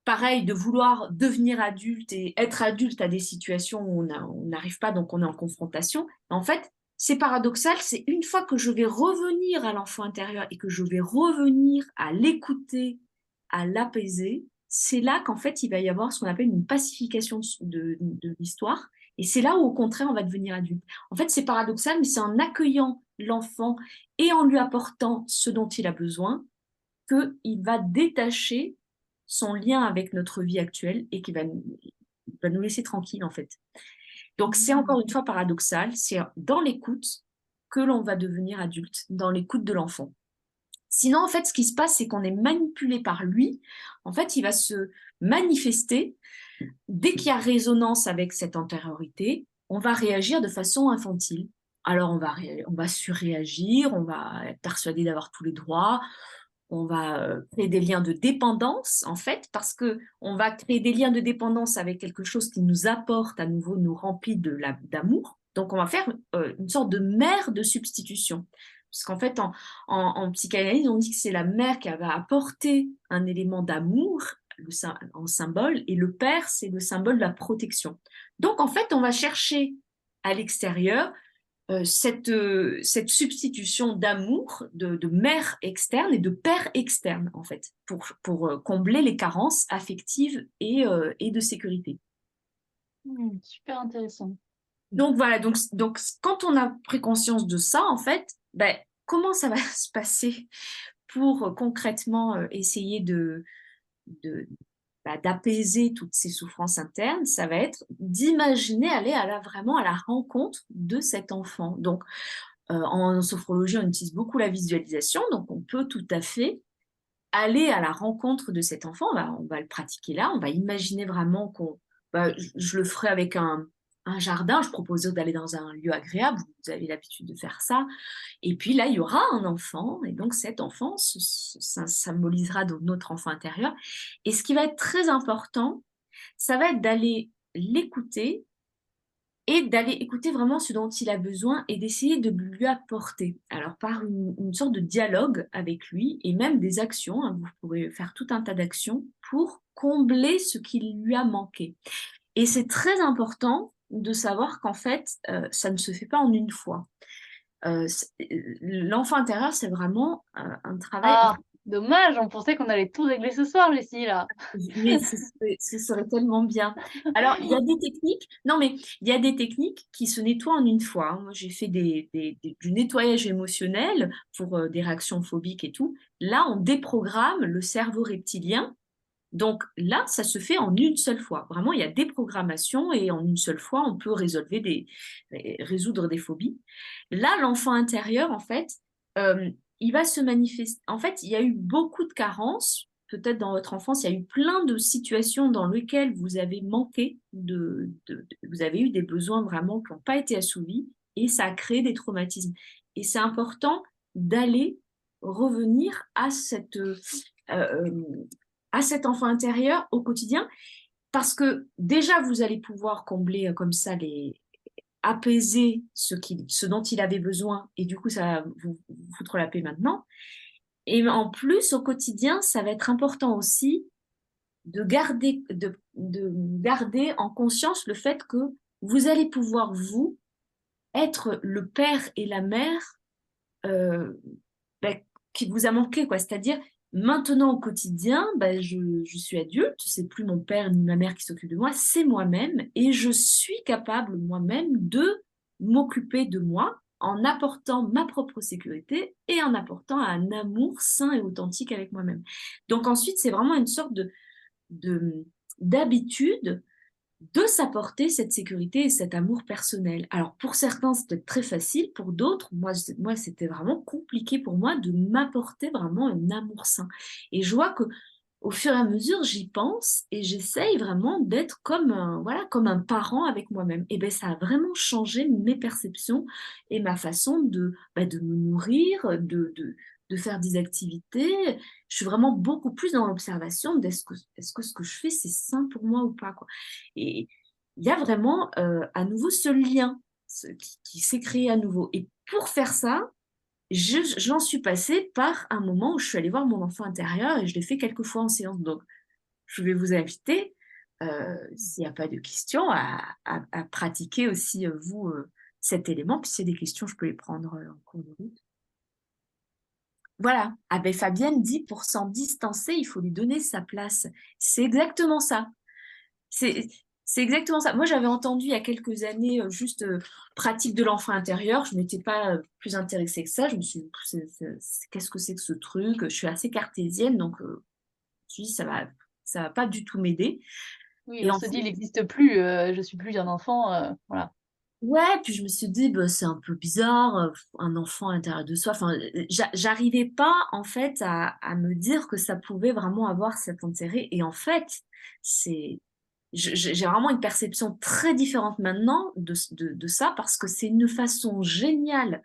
pareil, de vouloir devenir adulte et être adulte à des situations où on n'arrive pas, donc on est en confrontation. En fait, c'est paradoxal, c'est une fois que je vais revenir à l'enfant intérieur et que je vais revenir à l'écouter, à l'apaiser, c'est là qu'en fait, il va y avoir ce qu'on appelle une pacification de l'histoire. Et c'est là où, au contraire, on va devenir adulte. En fait, c'est paradoxal, mais c'est en accueillant l'enfant et en lui apportant ce dont il a besoin qu'il va détacher son lien avec notre vie actuelle et qui va nous laisser tranquilles, en fait. Donc, c'est encore une fois paradoxal, c'est dans l'écoute que l'on va devenir adulte, dans l'écoute de l'enfant. Sinon, en fait, ce qui se passe, c'est qu'on est manipulé par lui. En fait, il va se manifester. Dès qu'il y a résonance avec cette antériorité, on va réagir de façon infantile. Alors, on va surréagir, on va être persuadé d'avoir tous les droits, on va créer des liens de dépendance, en fait, parce que on va créer des liens de dépendance avec quelque chose qui nous apporte à nouveau, nous remplit d'amour. Donc, on va faire une sorte de mère de substitution. Parce qu'en fait, en psychanalyse, on dit que c'est la mère qui va apporter un élément d'amour en symbole, et le père, c'est le symbole de la protection. Donc, en fait, on va chercher à l'extérieur cette substitution d'amour, de mère externe et de père externe, en fait, pour combler les carences affectives et de sécurité. Super intéressant. Donc voilà, donc quand on a pris conscience de ça, en fait, ben, comment ça va se passer pour concrètement essayer d'apaiser toutes ces souffrances internes, ça va être d'imaginer aller vraiment à la rencontre de cet enfant. Donc, en sophrologie, on utilise beaucoup la visualisation, donc on peut tout à fait aller à la rencontre de cet enfant. On va le pratiquer là, on va imaginer vraiment je le ferai avec un jardin, je propose d'aller dans un lieu agréable, vous avez l'habitude de faire ça. Et puis là, il y aura un enfant, et donc cet enfant, ça symbolisera notre enfant intérieur. Et ce qui va être très important, ça va être d'aller l'écouter et d'aller écouter vraiment ce dont il a besoin et d'essayer de lui apporter. Alors par une sorte de dialogue avec lui et même des actions, hein, vous pourrez faire tout un tas d'actions pour combler ce qui lui a manqué. Et c'est très important de savoir qu'en fait, ça ne se fait pas en une fois. L'enfant intérieur, c'est vraiment un travail. Ah, dommage, on pensait qu'on allait tout régler ce soir, Jessie, là. Mais ce serait tellement bien. Alors, il y a des techniques, non, mais il y a des techniques qui se nettoient en une fois, hein. Moi, j'ai fait du nettoyage émotionnel pour des réactions phobiques et tout. Là, on déprogramme le cerveau reptilien. Donc là, ça se fait en une seule fois. Vraiment, il y a des programmations et en une seule fois, on peut résoudre des phobies. Là, l'enfant intérieur, en fait, il va se manifester. En fait, il y a eu beaucoup de carences. Peut-être dans votre enfance, il y a eu plein de situations dans lesquelles vous avez manqué vous avez eu des besoins vraiment qui n'ont pas été assouvis et ça a créé des traumatismes. Et c'est important d'aller revenir à cet enfant intérieur au quotidien, parce que déjà, vous allez pouvoir combler comme ça, apaiser ce dont il avait besoin, et du coup, ça va vous foutre la paix maintenant. Et en plus, au quotidien, ça va être important aussi de garder en conscience le fait que vous allez pouvoir, vous, être le père et la mère euh, ben, qui vous a manqué, quoi. C'est-à-dire, maintenant au quotidien, ben, je suis adulte, c'est plus mon père ni ma mère qui s'occupent de moi, c'est moi-même, et je suis capable moi-même de m'occuper de moi en apportant ma propre sécurité et en apportant un amour sain et authentique avec moi-même. Donc ensuite, c'est vraiment une sorte de- d'habitude de s'apporter cette sécurité et cet amour personnel. Alors pour certains, c'était très facile, pour d'autres, moi c'était vraiment compliqué pour moi de m'apporter vraiment un amour sain. Et je vois que au fur et à mesure, j'y pense et j'essaye vraiment d'être voilà, comme un parent avec moi-même. Et bien ça a vraiment changé mes perceptions et ma façon de me nourrir, de faire des activités. Je suis vraiment beaucoup plus dans l'observation est-ce que ce que je fais, c'est sain pour moi ou pas, quoi. Et il y a vraiment à nouveau ce lien qui s'est créé à nouveau. Et pour faire ça, j'en suis passée par un moment où je suis allée voir mon enfant intérieur et je l'ai fait quelques fois en séance. Donc, je vais vous inviter, s'il n'y a pas de questions, à pratiquer aussi, vous, cet élément. Puis s'il y a des questions, je peux les prendre en cours de route. Voilà. Ah ben, Fabienne dit pour s'en distancer, il faut lui donner sa place. C'est exactement ça. C'est, c'est exactement ça. Moi, j'avais entendu il y a quelques années juste pratique de l'enfant intérieur. Je n'étais pas plus intéressée que ça. Je me suis dit, qu'est-ce que c'est que ce truc? Je suis assez cartésienne, donc je me suis dit, ça va pas du tout m'aider. Oui, Et on en se fait, dit, il n'existe plus, je suis plus un enfant, voilà. ouais, puis je me suis dit, bah, c'est un peu bizarre, un enfant à l'intérieur de soi. Enfin, j'arrivais pas, en fait, à me dire que ça pouvait vraiment avoir cet intérêt. Et en fait, c'est, j'ai vraiment une perception très différente maintenant de ça, parce que c'est une façon géniale,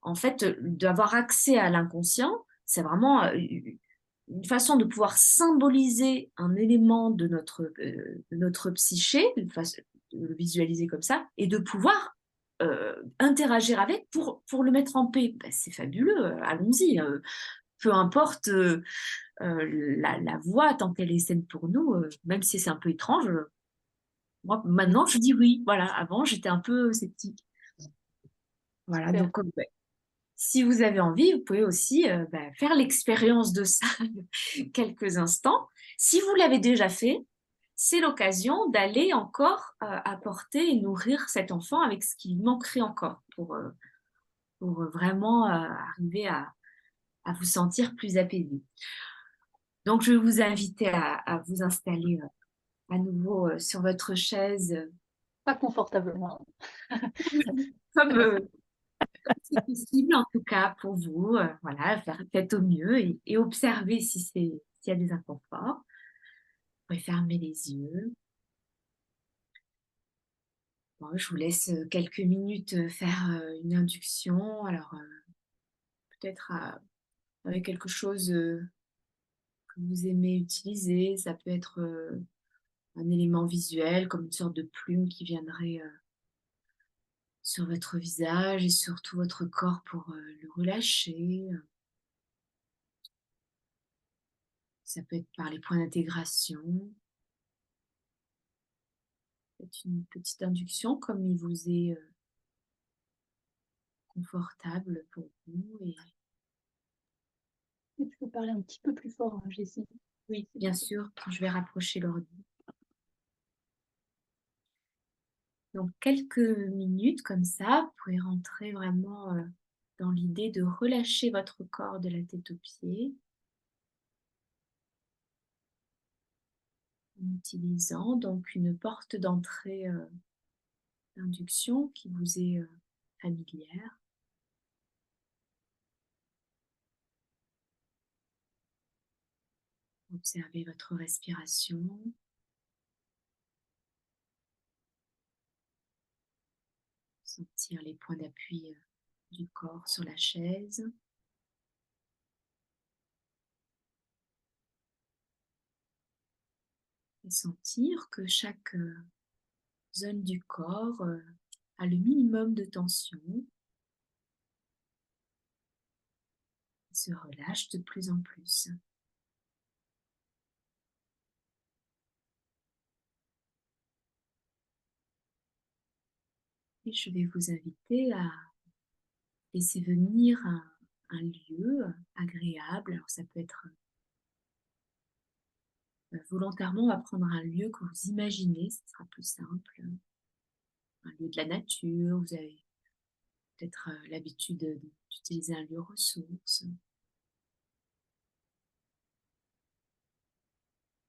en fait, d'avoir accès à l'inconscient. C'est vraiment une façon de pouvoir symboliser un élément de notre psyché, de le visualiser comme ça, et de pouvoir interagir avec pour le mettre en paix. Ben, c'est fabuleux, allons-y. Peu importe la voie, tant qu'elle est saine pour nous, même si c'est un peu étrange, moi, maintenant, je dis oui. Voilà, avant, j'étais un peu sceptique. Voilà, Super. donc ouais. Si vous avez envie, vous pouvez aussi faire l'expérience de ça quelques instants. Si vous l'avez déjà fait, c'est l'occasion d'aller encore apporter et nourrir cet enfant avec ce qui manquerait encore pour vraiment arriver à vous sentir plus apaisé. Donc, je vais vous inviter à vous installer à nouveau sur votre chaise, Pas confortablement. comme, comme c'est possible, en tout cas pour vous. Voilà, faites au mieux et observez s'il y a des inconforts. Vous pouvez fermer les yeux. Bon, je vous laisse quelques minutes faire une induction. Alors, peut-être avec quelque chose que vous aimez utiliser. Ça peut être un élément visuel, comme une sorte de plume qui viendrait sur votre visage et sur tout votre corps pour le relâcher. Ça peut être par les points d'intégration. Faites une petite induction comme il vous est confortable pour vous. Et Tu peux parler un petit peu plus fort, hein, Jessie. oui, bien sûr, je vais rapprocher l'ordi. Donc, quelques minutes comme ça, vous pouvez rentrer vraiment dans l'idée de relâcher votre corps de la tête aux pieds en utilisant donc une porte d'entrée d'induction qui vous est familière. Observez votre respiration. Sentir les points d'appui du corps sur la chaise. Et sentir que chaque zone du corps a le minimum de tension et se relâche de plus en plus. Et je vais vous inviter à laisser venir un lieu agréable. Alors ça peut être volontairement, on va prendre un lieu que vous imaginez, ce sera plus simple. Un lieu de la nature, vous avez peut-être l'habitude d'utiliser un lieu ressource.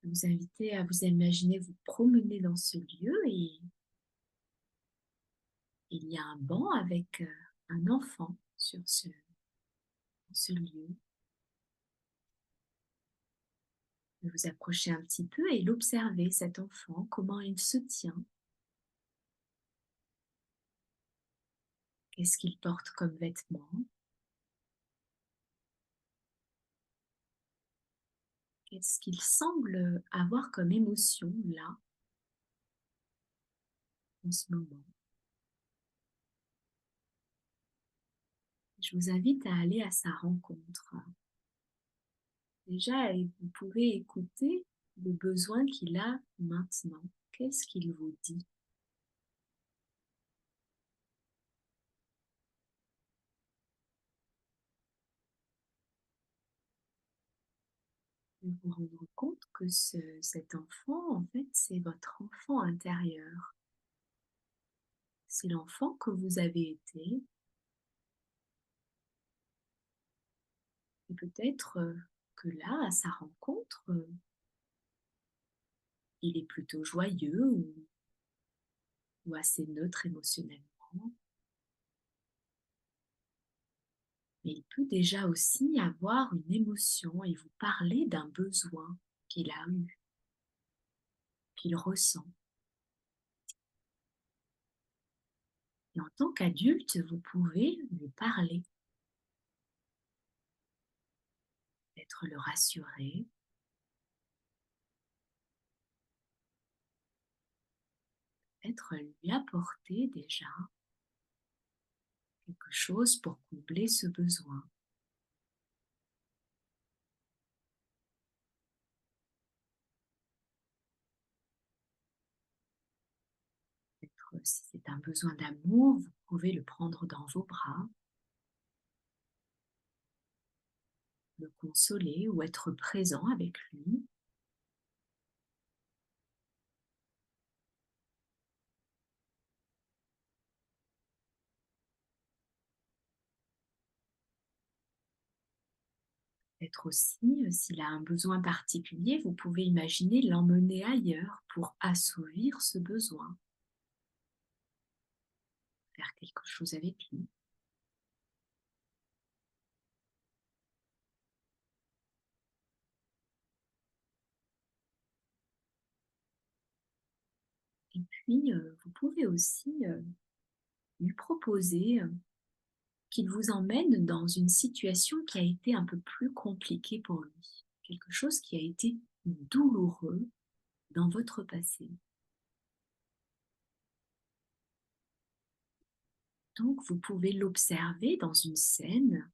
Vous inviter à vous imaginer vous promener dans ce lieu et il y a un banc avec un enfant sur ce lieu. Vous vous approchez un petit peu et l'observez, cet enfant, comment il se tient. Qu'est-ce qu'il porte comme vêtements? Qu'est-ce qu'il semble avoir comme émotion là, en ce moment? Je vous invite à aller à sa rencontre. Déjà, vous pouvez écouter le besoin qu'il a maintenant. Qu'est-ce qu'il vous dit? De vous rendre compte que cet enfant, en fait, c'est votre enfant intérieur. C'est l'enfant que vous avez été. Et peut-être que là, à sa rencontre, il est plutôt joyeux ou assez neutre émotionnellement. Mais il peut déjà aussi avoir une émotion et vous parler d'un besoin qu'il a eu, qu'il ressent. Et en tant qu'adulte, vous pouvez lui parler, peut-être le rassurer, peut-être lui apporter déjà quelque chose pour combler ce besoin. Peut-être si c'est un besoin d'amour, vous pouvez le prendre dans vos bras, le consoler ou être présent avec lui. Peut-être aussi, s'il a un besoin particulier, vous pouvez imaginer l'emmener ailleurs pour assouvir ce besoin, faire quelque chose avec lui. Et puis, vous pouvez aussi proposer qu'il vous emmène dans une situation qui a été un peu plus compliquée pour lui, quelque chose qui a été douloureux dans votre passé. Donc, vous pouvez l'observer dans une scène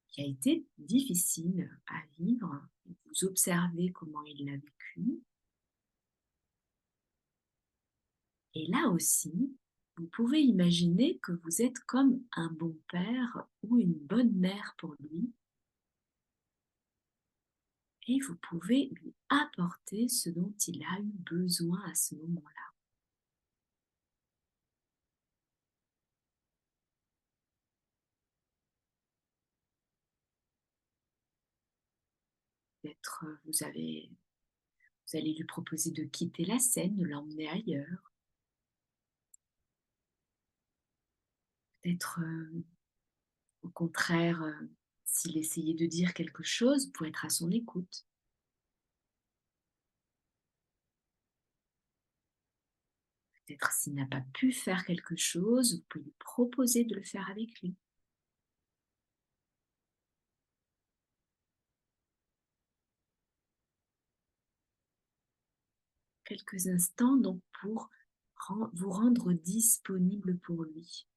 qui a été difficile à vivre. Vous observez comment il l'a vécu. Et là aussi, vous pouvez imaginer que vous êtes comme un bon père ou une bonne mère pour lui. Et vous pouvez lui apporter ce dont il a eu besoin à ce moment-là. Peut-être vous allez lui proposer de quitter la scène, de l'emmener ailleurs. Peut-être au contraire, s'il essayait de dire quelque chose, pour être à son écoute. Peut-être s'il n'a pas pu faire quelque chose, vous pouvez lui proposer de le faire avec lui. Quelques instants donc pour vous rendre disponible pour lui.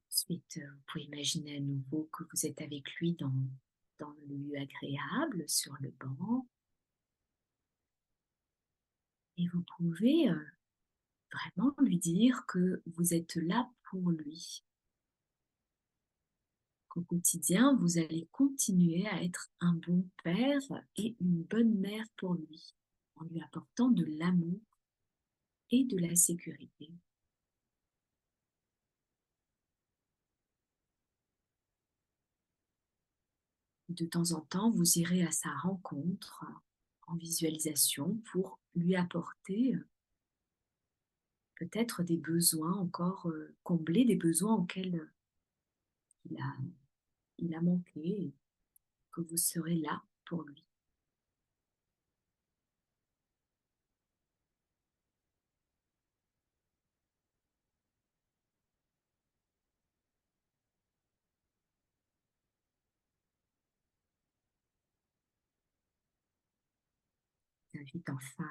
Ensuite, vous pouvez imaginer à nouveau que vous êtes avec lui dans le lieu agréable, sur le banc. Et vous pouvez vraiment lui dire que vous êtes là pour lui. Qu'au quotidien, vous allez continuer à être un bon père et une bonne mère pour lui, en lui apportant de l'amour et de la sécurité. De temps en temps, vous irez à sa rencontre en visualisation pour lui apporter peut-être des besoins encore combler, des besoins auxquels il a manqué, et que vous serez là pour lui. Je vous invite enfin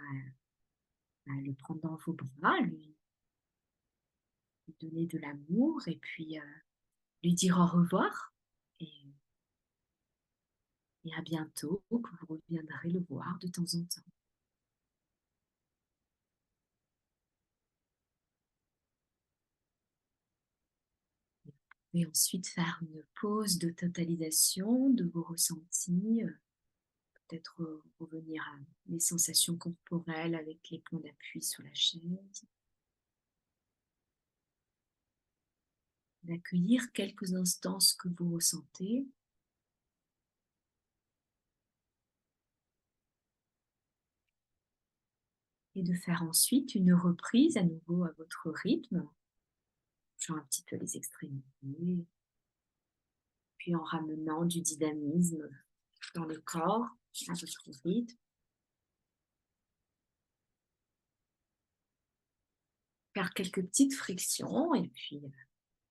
à le prendre dans vos bras, lui donner de l'amour et puis lui dire au revoir et à bientôt, que vous reviendrez le voir de temps en temps. Et ensuite faire une pause de totalisation de vos ressentis, peut-être revenir à les sensations corporelles avec les points d'appui sur la chaise. D'accueillir quelques instants ce que vous ressentez. Et de faire ensuite une reprise à nouveau à votre rythme, bougeant un petit peu les extrémités, puis en ramenant du dynamisme dans le corps à votre rythme. Faire quelques petites frictions et puis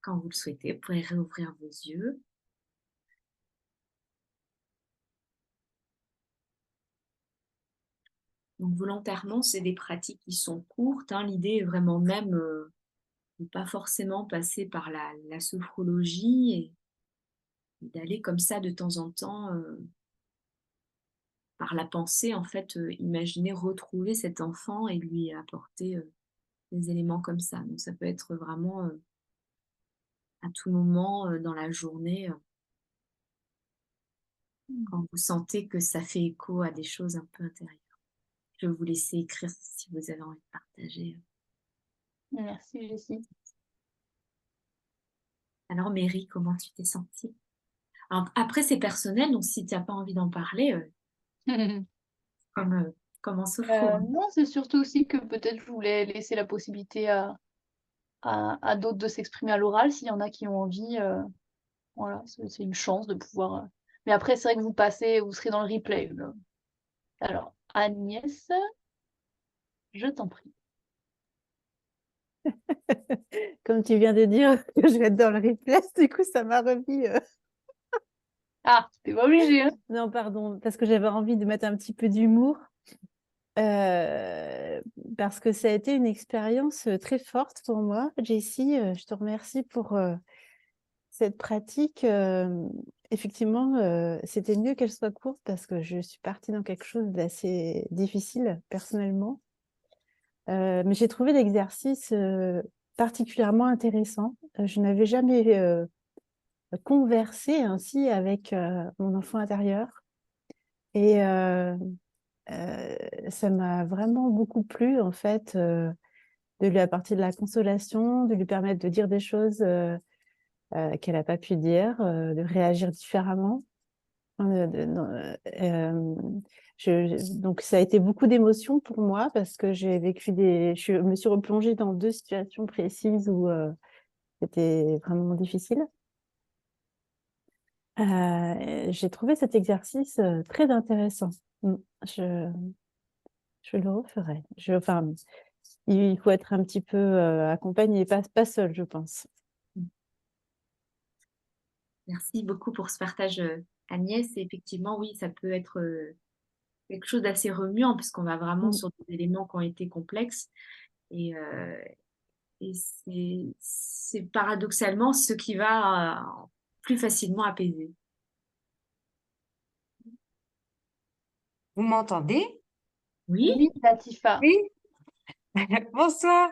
quand vous le souhaitez, vous pourrez réouvrir vos yeux. Donc volontairement, c'est des pratiques qui sont courtes. L'idée est vraiment même de ne pas forcément passer par la sophrologie et d'aller comme ça de temps en temps, par la pensée, en fait, imaginer retrouver cet enfant et lui apporter des éléments comme ça. Donc ça peut être vraiment à tout moment dans la journée, quand vous sentez que ça fait écho à des choses un peu intérieures. Je vais vous laisser écrire si vous avez envie de partager. Merci, Jessie. Alors, Mary, comment tu t'es sentie? Alors, après, c'est personnel, donc si tu n'as pas envie d'en parler, comme en sophro. Non, c'est surtout aussi que peut-être je voulais laisser la possibilité à à d'autres de s'exprimer à l'oral s'il y en a qui ont envie. Voilà, c'est une chance de pouvoir. Mais après, c'est vrai que vous serez dans le replay. Alors, Agnès, je t'en prie. Comme tu viens de dire que je vais être dans le replay, du coup, ça m'a remis. Ah, t'es pas obligé, hein. Non, pardon, parce que j'avais envie de mettre un petit peu d'humour. Parce que ça a été une expérience très forte pour moi. Jessie, je te remercie pour cette pratique. Effectivement, c'était mieux qu'elle soit courte parce que je suis partie dans quelque chose d'assez difficile personnellement. Mais j'ai trouvé l'exercice particulièrement intéressant. Je n'avais jamais conversé ainsi avec mon enfant intérieur. Et ça m'a vraiment beaucoup plu, en fait, de lui apporter de la consolation, de lui permettre de dire des choses qu'elle n'a pas pu dire, de réagir différemment. Donc, ça a été beaucoup d'émotions pour moi parce que j'ai vécu je me suis replongée dans 2 situations précises où c'était vraiment difficile. J'ai trouvé cet exercice très intéressant. Je le referai. Enfin, il faut être un petit peu accompagné, pas seul, je pense. Merci beaucoup pour ce partage, Agnès. Et effectivement, oui, ça peut être quelque chose d'assez remuant parce qu'on va vraiment Mm. sur des éléments qui ont été complexes. Et c'est paradoxalement ce qui va plus facilement apaiser. Vous m'entendez? Oui, Oui, Latifa. Oui. Bonsoir.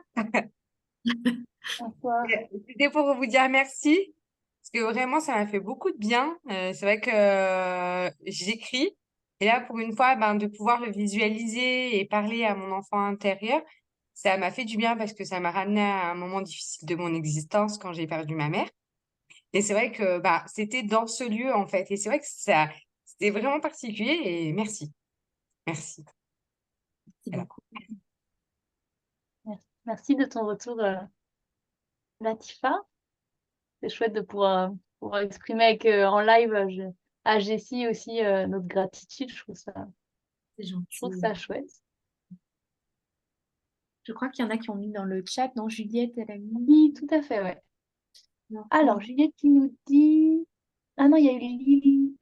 Bonsoir. C'était pour vous dire merci, parce que vraiment, ça m'a fait beaucoup de bien. C'est vrai que j'écris, et là, pour une fois, ben, de pouvoir le visualiser et parler à mon enfant intérieur, ça m'a fait du bien parce que ça m'a ramené à un moment difficile de mon existence quand j'ai perdu ma mère. Et c'est vrai que bah, c'était dans ce lieu, en fait. Et c'est vrai que c'était vraiment particulier, et merci. Merci. merci Voilà. beaucoup. Merci de ton retour, Latifa. C'est chouette de pouvoir exprimer en live à Jessie aussi notre gratitude. C'est Je trouve gentil. ça chouette. Je crois qu'il y en a qui ont mis dans le chat, non? Juliette, elle a mis. Oui, tout à fait, ouais. Non. Alors, Juliette qui nous dit. Ah non, il y a eu Lily.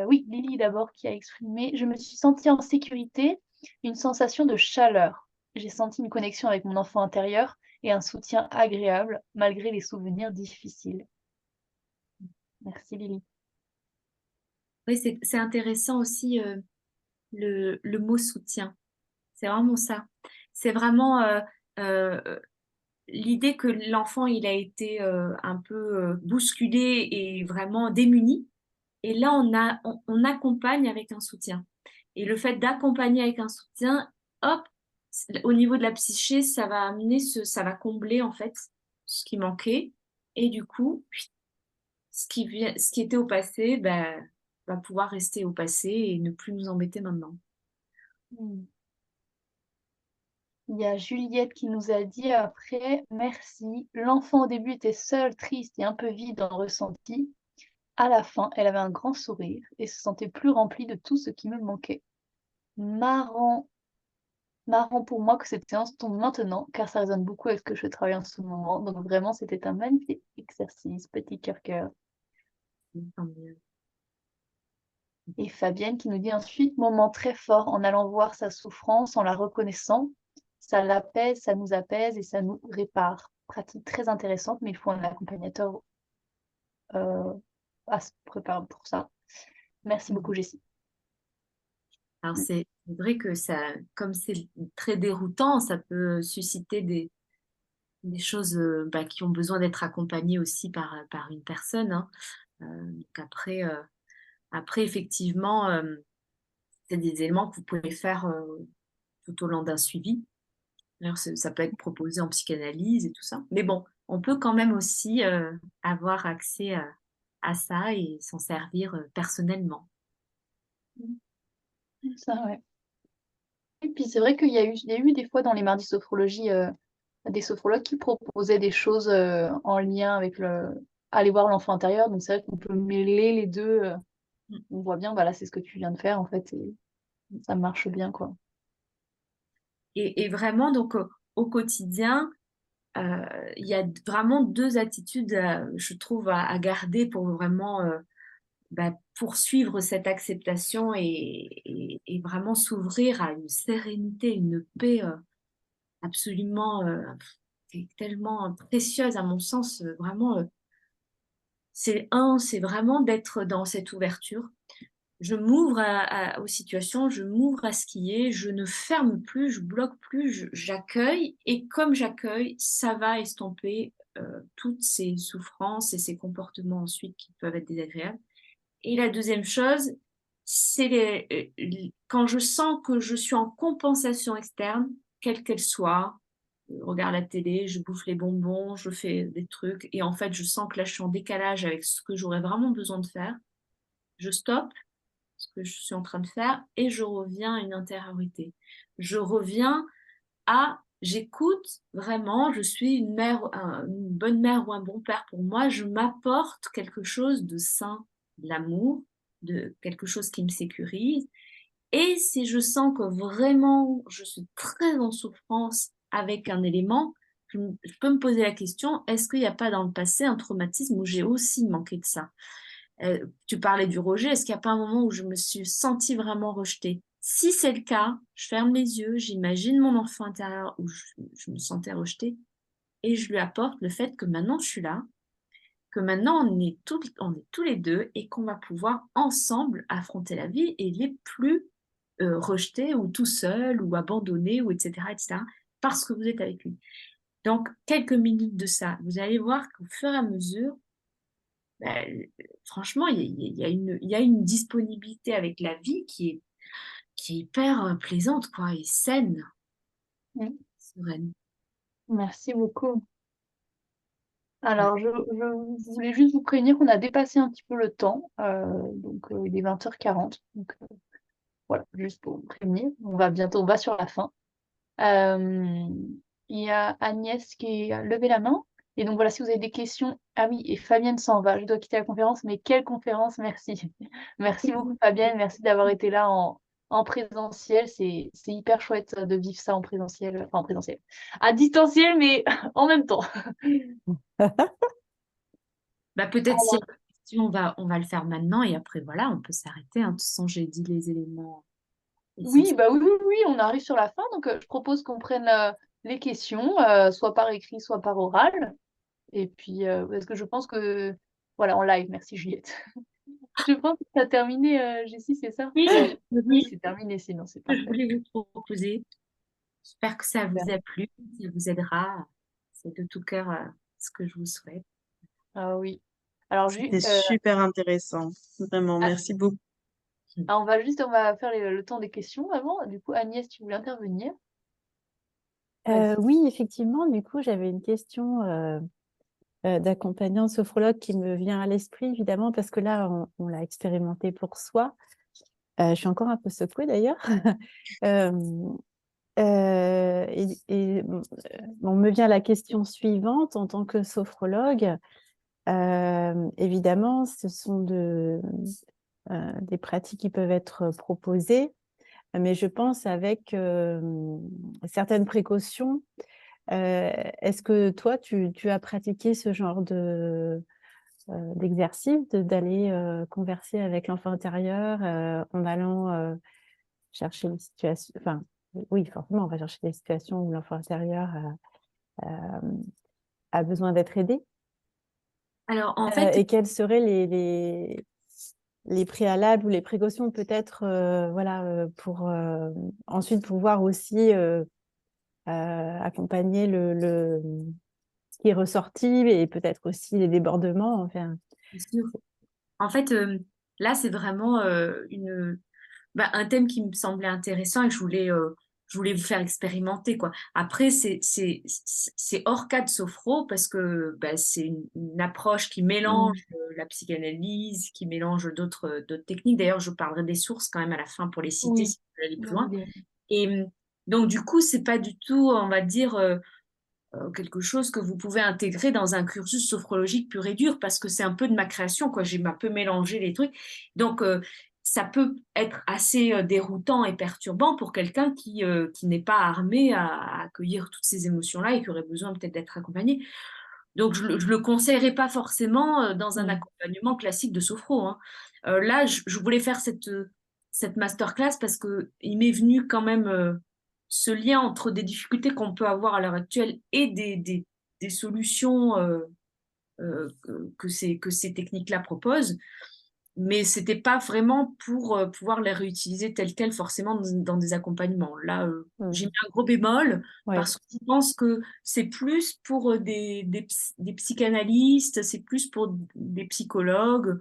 Oui, Lily d'abord qui a exprimé. Je me suis sentie en sécurité, une sensation de chaleur. J'ai senti une connexion avec mon enfant intérieur et un soutien agréable malgré les souvenirs difficiles. Merci Lily. Oui, c'est intéressant aussi le mot soutien. C'est vraiment ça. C'est vraiment l'idée que l'enfant, il a été un peu bousculé et vraiment démuni. Et là, on accompagne avec un soutien. Et le fait d'accompagner avec un soutien, hop, au niveau de la psyché, ça va amener ça va combler en fait ce qui manquait. Et du coup, ce qui était au passé, ben, va pouvoir rester au passé et ne plus nous embêter maintenant. Hmm. Il y a Juliette qui nous a dit après, merci. L'enfant au début était seule, triste et un peu vide en ressenti. À la fin, elle avait un grand sourire et se sentait plus remplie de tout ce qui me manquait. Marrant, marrant pour moi que cette séance tombe maintenant, car ça résonne beaucoup avec ce que je travaille en ce moment. Donc vraiment, c'était un magnifique exercice, petit cœur. Tant mieux. Et Fabienne qui nous dit ensuite, moment très fort en allant voir sa souffrance, en la reconnaissant. Ça l'apaise, ça nous apaise et ça nous répare. Pratique très intéressante, mais il faut un accompagnateur à se préparer pour ça. Merci beaucoup, Jessie. Alors c'est vrai que ça, comme c'est très déroutant, ça peut susciter des choses bah, qui ont besoin d'être accompagnées aussi par une personne, hein. Donc après, effectivement, c'est des éléments que vous pouvez faire tout au long d'un suivi. D'ailleurs, ça peut être proposé en psychanalyse et tout ça. Mais bon, on peut quand même aussi avoir accès à ça et s'en servir personnellement. Ça, ouais. Et puis c'est vrai qu'il y a eu des fois dans les mardis sophrologie des sophrologues qui proposaient des choses en lien avec aller voir l'enfant intérieur. Donc c'est vrai qu'on peut mêler les deux. On voit bien, bah là, c'est ce que tu viens de faire, en fait, et ça marche bien, quoi. Et vraiment, donc, au quotidien, il y a vraiment deux attitudes, je trouve, à garder pour vraiment poursuivre cette acceptation et vraiment s'ouvrir à une sérénité, une paix absolument tellement précieuse, à mon sens, vraiment. C'est vraiment d'être dans cette ouverture. Je m'ouvre aux situations, je m'ouvre à ce qui est, je ne ferme plus, je bloque plus, j'accueille. Et comme j'accueille, ça va estomper toutes ces souffrances et ces comportements ensuite qui peuvent être désagréables. Et la deuxième chose, c'est quand je sens que je suis en compensation externe, quelle qu'elle soit, je regarde la télé, je bouffe les bonbons, je fais des trucs, et en fait, je sens que là, je suis en décalage avec ce que j'aurais vraiment besoin de faire. Je stoppe ce que je suis en train de faire et je reviens à une intériorité. Je reviens j'écoute vraiment, je suis une mère, une bonne mère ou un bon père pour moi, je m'apporte quelque chose de sain, de l'amour, de quelque chose qui me sécurise. Et si je sens que vraiment je suis très en souffrance avec un élément, je peux me poser la question, est-ce qu'il n'y a pas dans le passé un traumatisme où j'ai aussi manqué de ça? Tu parlais du rejet, est-ce qu'il n'y a pas un moment où je me suis sentie vraiment rejetée? Si c'est le cas, je ferme les yeux, j'imagine mon enfant intérieur où je me sentais rejetée et je lui apporte le fait que maintenant je suis là, que maintenant on est tous les deux et qu'on va pouvoir ensemble affronter la vie et il n'est plus rejeté ou tout seul ou abandonné ou etc., etc., parce que vous êtes avec lui. Donc, quelques minutes de ça, vous allez voir qu'au fur et à mesure, ben, franchement, il y a une disponibilité avec la vie qui est hyper plaisante, quoi, et saine, Mm. sereine. Merci beaucoup. Alors, je voulais juste vous prévenir qu'on a dépassé un petit peu le temps. Donc, il est 20h40. Donc, voilà, juste pour vous prévenir. On va sur la fin. Euh, il y a Agnès qui a levé la main. Et donc, voilà, si vous avez des questions. Ah oui, et Fabienne s'en va. Je dois quitter la conférence, mais quelle conférence, merci. Merci beaucoup, Fabienne. Merci d'avoir été là en présentiel. C'est hyper chouette de vivre ça en présentiel. Enfin, en présentiel. À distanciel, mais en même temps. Peut-être si y a des questions, on va le faire maintenant et après, voilà, on peut s'arrêter. Hein. De toute façon, j'ai dit les éléments Oui, essentiels. bah oui, oui, oui, on arrive sur la fin. Donc, je propose qu'on prenne les questions, soit par écrit, soit par oral. Et puis, parce que je pense que, voilà, en live, merci Juliette. Je pense que tu as terminé, Jessie, c'est ça? Oui, Oui, oui, c'est terminé, sinon c'est ce que je parfait. voulais vous proposer. J'espère que ça Super. vous a plu, ça vous aidera. C'est de tout cœur ce que je vous souhaite. Ah oui. Alors, C'était super intéressant. Vraiment, ah, merci beaucoup. on va faire le temps des questions avant. Du coup, Agnès, tu voulais intervenir? Vas-y. Oui, effectivement, du coup, j'avais une question d'accompagnant sophrologue qui me vient à l'esprit, évidemment, parce que là, on l'a expérimenté pour soi. Je suis encore un peu secouée d'ailleurs. Euh, on me vient la question suivante en tant que sophrologue. Évidemment, ce sont des pratiques qui peuvent être proposées, mais je pense avec certaines précautions. Est-ce que toi, tu as pratiqué ce genre d'exercice, d'aller converser avec l'enfant intérieur en allant chercher les situations, enfin, oui, forcément, on va chercher des situations où l'enfant intérieur a besoin d'être aidé. Alors, en fait, Et quels seraient les préalables ou les précautions peut-être voilà, pour ensuite pouvoir aussi accompagner ce qui est ressorti et peut-être aussi les débordements. Enfin, bien sûr. En fait, là, c'est vraiment un thème qui me semblait intéressant et que je voulais vous faire expérimenter, quoi. Après, c'est hors cas de sophro parce que c'est une approche qui mélange la psychanalyse, qui mélange d'autres techniques. D'ailleurs, je parlerai des sources quand même à la fin pour les citer Oui, si vous voulez aller plus bonne loin. idée. Et donc, du coup, c'est pas du tout, on va dire, quelque chose que vous pouvez intégrer dans un cursus sophrologique pur et dur, parce que c'est un peu de ma création, quoi. J'ai un peu mélangé les trucs. Donc, ça peut être assez déroutant et perturbant pour quelqu'un qui n'est pas armé à accueillir toutes ces émotions-là et qui aurait besoin peut-être d'être accompagné. Donc, je ne le conseillerais pas forcément dans un accompagnement classique de sophro, hein. Là, je voulais faire cette masterclass parce qu'il m'est venu quand même ce lien entre des difficultés qu'on peut avoir à l'heure actuelle et des solutions que ces techniques-là proposent. Mais ce n'était pas vraiment pour pouvoir les réutiliser telles quelles forcément dans des accompagnements. Là, j'ai mis un gros bémol Ouais. parce que je pense que c'est plus pour des psychanalystes, c'est plus pour des psychologues,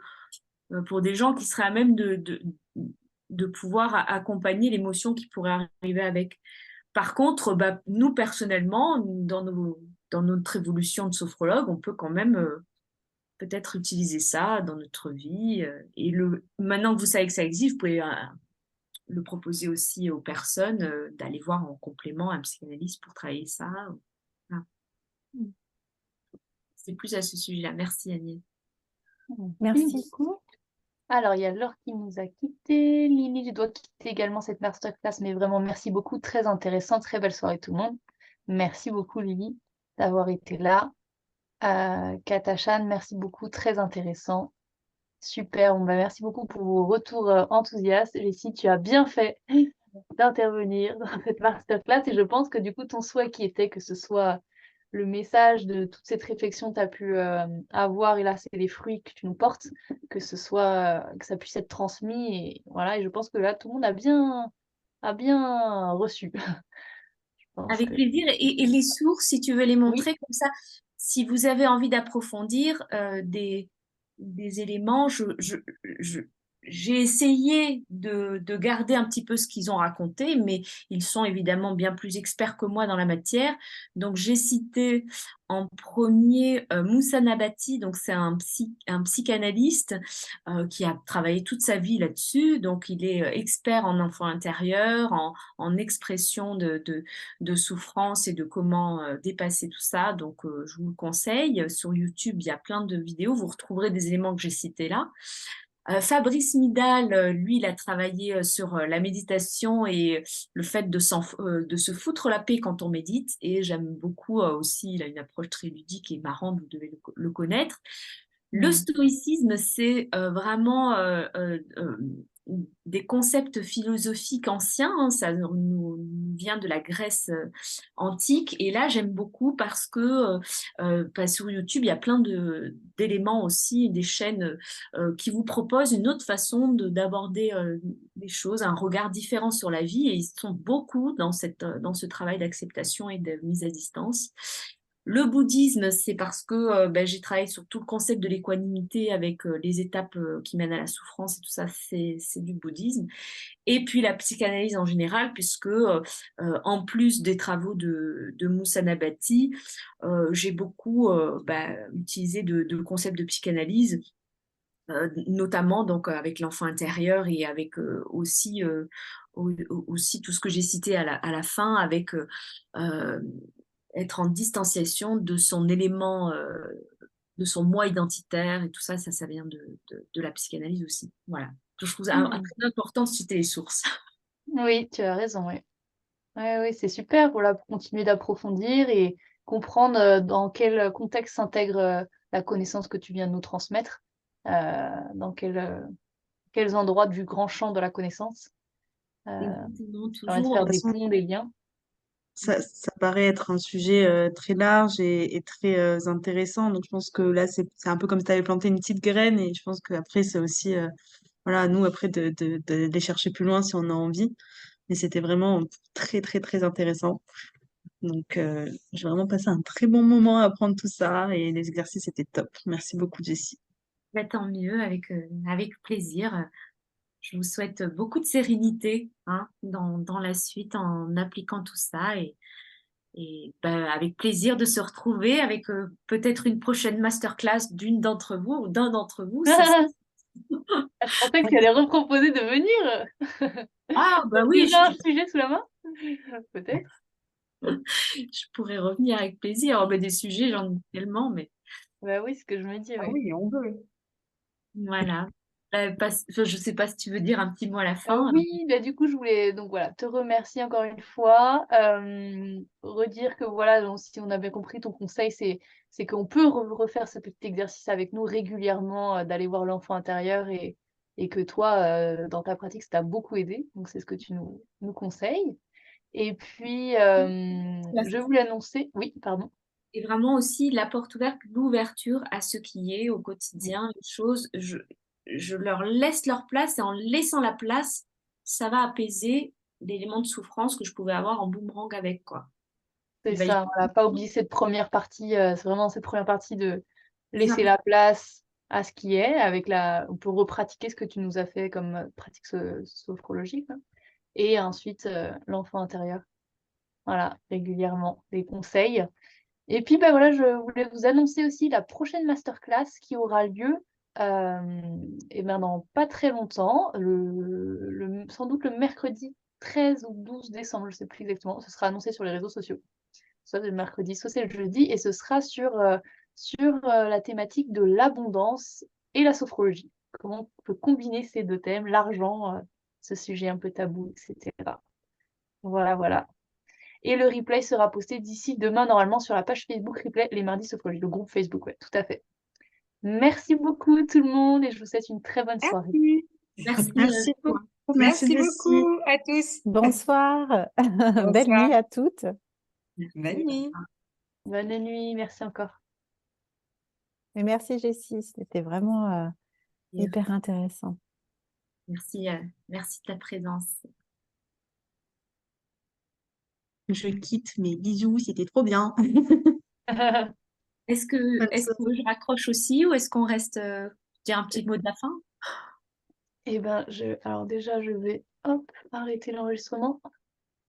pour des gens qui seraient à même de pouvoir accompagner l'émotion qui pourrait arriver avec. Par contre, nous, personnellement, dans notre évolution de sophrologue, on peut quand même peut-être utiliser ça dans notre vie. Et maintenant que vous savez que ça existe, vous pouvez le proposer aussi aux personnes d'aller voir en complément un psychanalyste pour travailler ça. Voilà. C'est plus à ce sujet-là. Merci, Agnès. Merci. beaucoup. Alors, il y a Laure qui nous a quittés. Lily, je dois quitter également cette masterclass, mais vraiment, merci beaucoup. Très intéressant. Très belle soirée tout le monde. Merci beaucoup, Lily, d'avoir été là. Katachan, merci beaucoup. Très intéressant. Super. Bon, merci beaucoup pour vos retours enthousiastes. Jessie, tu as bien fait d'intervenir dans cette masterclass et je pense que du coup, ton souhait qui était que ce soit le message de toute cette réflexion que tu as pu avoir, et là, c'est les fruits que tu nous portes, que ce soit, que ça puisse être transmis. Et voilà, et je pense que là, tout le monde a bien reçu. Je pense Avec que... plaisir. Et les sources, si tu veux les montrer comme ça, si vous avez envie d'approfondir des éléments, j'ai essayé de garder un petit peu ce qu'ils ont raconté, mais ils sont évidemment bien plus experts que moi dans la matière. Donc, j'ai cité en premier Moussa Nabati, donc c'est un psychanalyste qui a travaillé toute sa vie là-dessus. Donc, il est expert en enfant intérieur, en expression de souffrance et de comment dépasser tout ça. Donc, je vous le conseille. Sur YouTube, il y a plein de vidéos. Vous retrouverez des éléments que j'ai cités là. Fabrice Midal, lui, il a travaillé sur la méditation et le fait de se foutre la paix quand on médite. Et j'aime beaucoup aussi, il a une approche très ludique et marrante, vous devez le connaître. Le stoïcisme, c'est vraiment des concepts philosophiques anciens, hein, ça nous vient de la Grèce antique. Et là, j'aime beaucoup parce que sur YouTube, il y a plein d'éléments aussi, des chaînes qui vous proposent une autre façon d'aborder les choses, un regard différent sur la vie. Et ils sont beaucoup dans ce travail d'acceptation et de mise à distance. Le bouddhisme, c'est parce que j'ai travaillé sur tout le concept de l'équanimité avec les étapes qui mènent à la souffrance et tout ça, c'est du bouddhisme. Et puis la psychanalyse en général, puisque en plus des travaux de Moussa Nabati, j'ai beaucoup utilisé de concepts de psychanalyse, notamment donc, avec l'enfant intérieur et avec aussi tout ce que j'ai cité à la fin, avec être en distanciation de son élément, de son moi identitaire et tout ça, ça vient de la psychanalyse aussi. Voilà. Je trouve ça très important de citer les sources. Oui, tu as raison, oui. Oui, c'est super voilà, pour continuer d'approfondir et comprendre dans quel contexte s'intègre la connaissance que tu viens de nous transmettre, dans quels endroits du grand champ de la connaissance. Exactement, Ça permet de toujours. faire De toute des façon, ponts, des liens. ça paraît être un sujet très large et très intéressant. Donc, je pense que là, c'est un peu comme si tu avais planté une petite graine. Et je pense qu'après, c'est aussi, voilà, à nous, après, d'aller chercher plus loin si on a envie. Mais c'était vraiment très, très, très intéressant. Donc, j'ai vraiment passé un très bon moment à apprendre tout ça. Et les exercices étaient top. Merci beaucoup, Jessie. Tant mieux, avec plaisir. Je vous souhaite beaucoup de sérénité dans la suite en appliquant tout ça et avec plaisir de se retrouver avec peut-être une prochaine masterclass d'une d'entre vous ou d'un d'entre vous. Je pensais que tu allais reproposer de venir. Ah, bah oui, Déjà un sujet sous la main? Peut-être. Je pourrais revenir avec plaisir. Oh, bah, des sujets, j'en ai tellement, mais Bah oui, c'est ce que je me dis, Ah oui. oui, on veut. voilà. Enfin, je sais pas si tu veux dire un petit mot à la fin. Oui, bah, du coup, je voulais donc voilà, te remercier encore une fois, redire que voilà, donc si on a bien compris ton conseil, c'est qu'on peut refaire ce petit exercice avec nous régulièrement, d'aller voir l'enfant intérieur et que toi, dans ta pratique, ça t'a beaucoup aidé. Donc c'est ce que tu nous conseilles. Et puis, je voulais annoncer oui, pardon? Et vraiment aussi la porte ouverte, l'ouverture à ce qui est au Oui, quotidien, les choses, je leur laisse leur place et en laissant la place, ça va apaiser l'élément de souffrance que je pouvais avoir en boomerang avec, quoi. c'est Il va y ça, voilà, pas oublier cette première partie, c'est vraiment cette première partie de c'est laisser important. la place à ce qui est avec la on peut repratiquer ce que tu nous as fait comme, pratique sophrologique, là et ensuite, l'enfant intérieur. Voilà, régulièrement, des conseils et puis, bah, voilà, je voulais vous annoncer aussi la prochaine masterclass qui aura lieu, et ben, dans pas très longtemps, sans doute le mercredi 13 ou 12 décembre, je sais plus exactement. Ce sera annoncé sur les réseaux sociaux. Soit c'est le mercredi, soit c'est le jeudi et ce sera sur la thématique de l'abondance et la sophrologie. Comment on peut combiner ces 2 thèmes, l'argent, ce sujet un peu tabou et cetera. Voilà, voilà. Et le replay sera posté d'ici demain, normalement, sur la page Facebook Replay les mardis sophrologie, le groupe Facebook, ouais, tout à fait. Merci beaucoup tout le monde et je vous souhaite une très bonne soirée. Merci. Merci, Merci beaucoup. beaucoup. Merci Merci Jessie. beaucoup à tous. Bonsoir. Belle Bonsoir. nuit à toutes. Bonne nuit. Bonne nuit, merci encore. Et merci Jessie, c'était vraiment hyper intéressant. Merci, merci de ta présence. Je quitte mes bisous, c'était trop bien. Est-ce que je raccroche aussi ou est-ce qu'on reste dire un petit mot de la fin? Et ben, alors déjà, je vais hop, arrêter l'enregistrement.